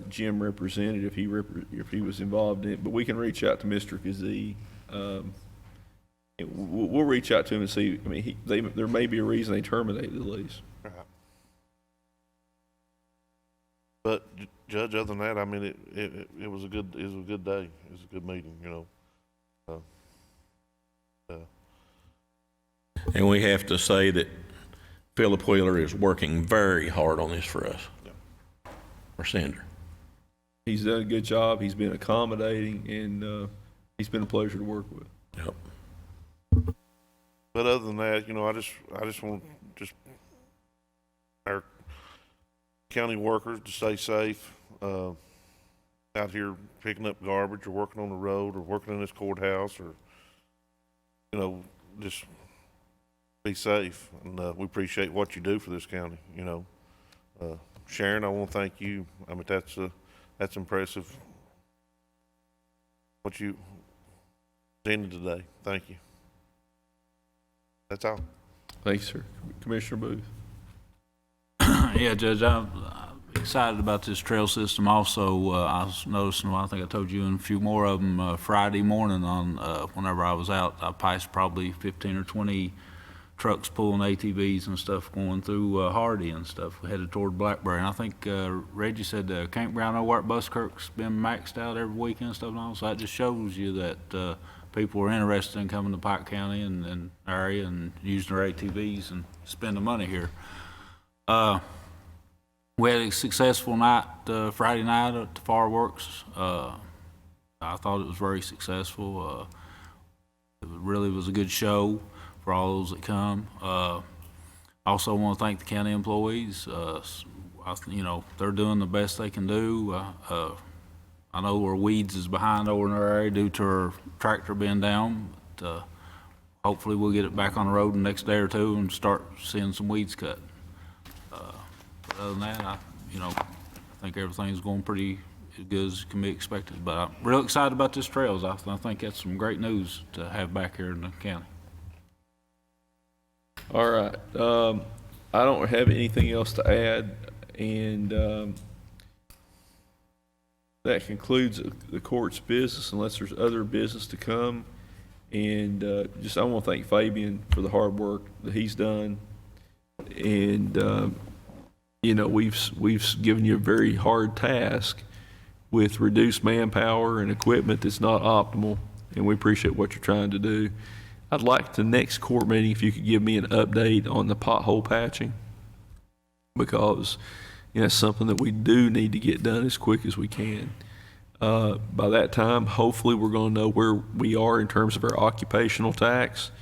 Jim represented, if he was involved in it, but we can reach out to Mr. Kazee. We'll reach out to him and see, I mean, there may be a reason they terminated the lease. Right. But Judge, other than that, I mean, it was a good day. It was a good meeting, you know. And we have to say that Philip Wheeler is working very hard on this for us. Yeah. For Sander. He's done a good job, he's been accommodating, and he's been a pleasure to work with. Yep. But other than that, you know, I just want our county workers to stay safe, out here picking up garbage or working on the road or working in this courthouse or, you know, just be safe. And we appreciate what you do for this county, you know. Sharon, I want to thank you. I mean, that's impressive what you presented today. Thank you. That's all. Thanks, sir. Commissioner Booth. Yeah, Judge, I'm excited about this trail system also. I was noticing, well, I think I told you and a few more of them Friday morning on whenever I was out, I passed probably 15 or 20 trucks pulling ATVs and stuff going through Hardy and stuff headed toward Blackberry. And I think Reggie said the campground over at Buskirk's been maxed out every weekend and stuff and all. So that just shows you that people are interested in coming to Pike County and area and using their ATVs and spending money here. We had a successful night Friday night at the fireworks. I thought it was very successful. It really was a good show for all those that come. I also want to thank the county employees. You know, they're doing the best they can do. I know where Weeds is behind over in our area due to our tractor being down, but hopefully we'll get it back on the road in the next day or two and start seeing some weeds cut. But other than that, I think everything's going pretty as good as can be expected. But I'm real excited about this trails. I think that's some great news to have back here in the county. All right. I don't have anything else to add, and that concludes the court's business unless there's other business to come. And I want to thank Fabian for the hard work that he's done. And we've given you a very hard task with reduced manpower and equipment that's not optimal, and we appreciate what you're trying to do. I'd like the next court meeting if you could give me an update on the pothole patching, because it's something that we do need to get done as quick as we can. By that time, hopefully we're going to know where we are in terms of our occupational tax.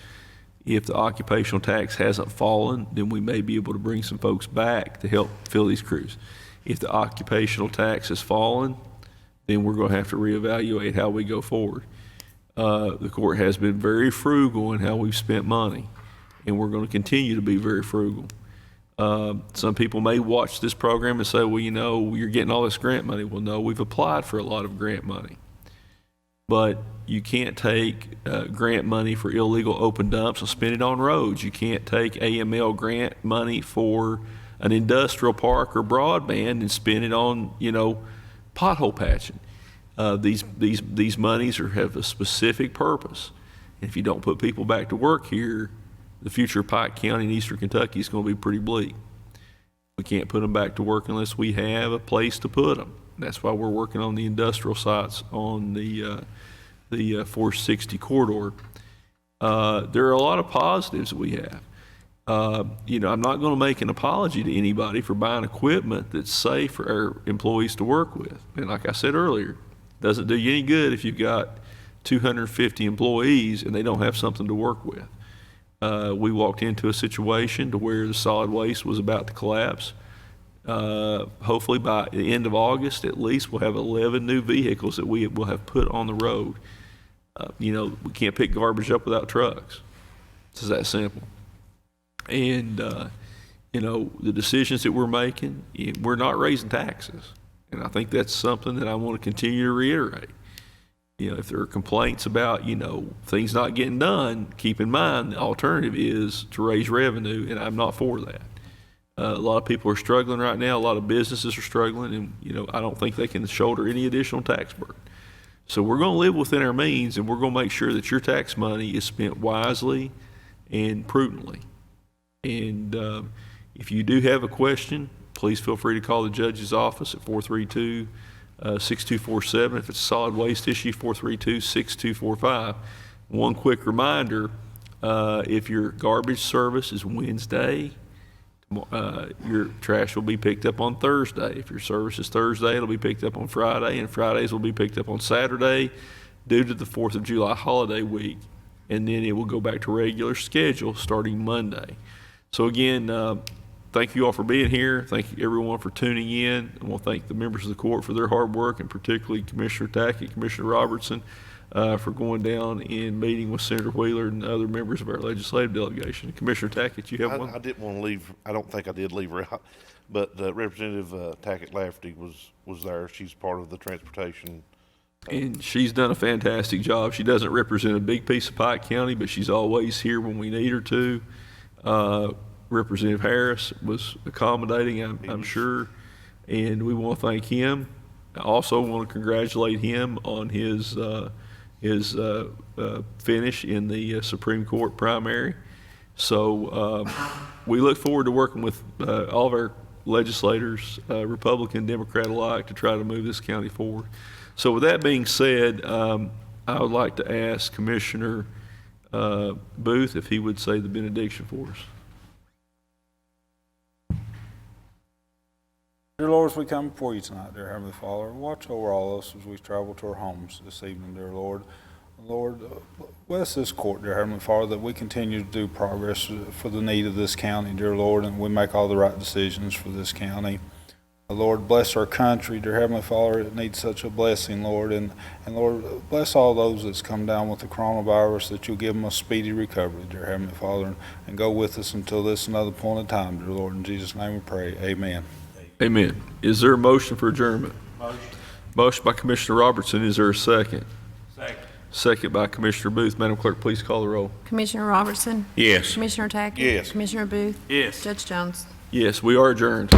If the occupational tax hasn't fallen, then we may be able to bring some folks back to help fill these crews. If the occupational tax has fallen, then we're going to have to reevaluate how we go forward. The court has been very frugal in how we've spent money, and we're going to continue to be very frugal. Some people may watch this program and say, well, you're getting all this grant money. Well, no, we've applied for a lot of grant money. But you can't take grant money for illegal open dumps and spend it on roads. You can't take AML grant money for an industrial park or broadband and spend it on, pothole patching. These monies have a specific purpose. And if you don't put people back to work here, the future of Pike County and Eastern Kentucky is going to be pretty bleak. We can't put them back to work unless we have a place to put them. That's why we're working on the industrial sites on the the 460 corridor. There are a lot of positives that we have. I'm not going to make an apology to anybody for buying equipment that's safe for our employees to work with. And like I said earlier, it doesn't do you any good if you've got 250 employees and they don't have something to work with. We walked into a situation to where the solid waste was about to collapse. Hopefully by the end of August, at least we'll have 11 new vehicles that we will have put on the road. We can't pick garbage up without trucks. It's just that simple. And, the decisions that we're making, we're not raising taxes. And I think that's something that I want to continue to reiterate. If there are complaints about, things not getting done, keep in mind the alternative is to raise revenue, and I'm not for that. A lot of people are struggling right now. A lot of businesses are struggling, and, I don't think they can shoulder any additional tax burden. So we're going to live within our means, and we're going to make sure that your tax money is spent wisely and prudently. And if you do have a question, please feel free to call the judge's office at 432-6247. If it's a solid waste issue, 432-6245. One quick reminder, if your garbage service is Wednesday, your trash will be picked up on Thursday. If your service is Thursday, it'll be picked up on Friday, and Fridays will be picked up on Saturday due to the 4th of July holiday week. And then it will go back to regular schedule starting Monday. So again, thank you all for being here. Thank you everyone for tuning in. And we'll thank the members of the court for their hard work, and particularly Commissioner Tackett, Commissioner Robertson, for going down and meeting with Senator Wheeler and other members of our legislative delegation. Commissioner Tackett, you have one? I didn't want to leave, I don't think I did leave her out, but Representative Tackett Lafferty was there. She's part of the transportation. And she's done a fantastic job. She doesn't represent a big piece of Pike County, but she's always here when we need her to. Representative Harris was accommodating, I'm sure, and we want to thank him. I also want to congratulate him on his finish in the Supreme Court primary. So we look forward to working with all of our legislators, Republican, Democrat alike, to try to move this county forward. So with that being said, I would like to ask Commissioner Booth if he would say the benediction for us. Dear Lord, as we come before you tonight, dear Heavenly Father, watch over all of us as we travel to our homes this evening, dear Lord. Lord, bless this court, dear Heavenly Father, that we continue to do progress for the need of this county, dear Lord, and we make all the right decisions for this county. Lord, bless our country, dear Heavenly Father. It needs such a blessing, Lord. And Lord, bless all those that's come down with the coronavirus, that you'll give them a speedy recovery, dear Heavenly Father, and go with us until this another point in time, dear Lord. In Jesus' name we pray. Amen. Amen. Is there a motion for adjournment? Motion. Motion by Commissioner Robertson. Is there a second? Second. Second by Commissioner Booth. Madam Clerk, please call the roll. Commissioner Robertson? Yes. Commissioner Tackett? Yes. Commissioner Booth? Yes. Judge Jones? Yes, we are adjourned.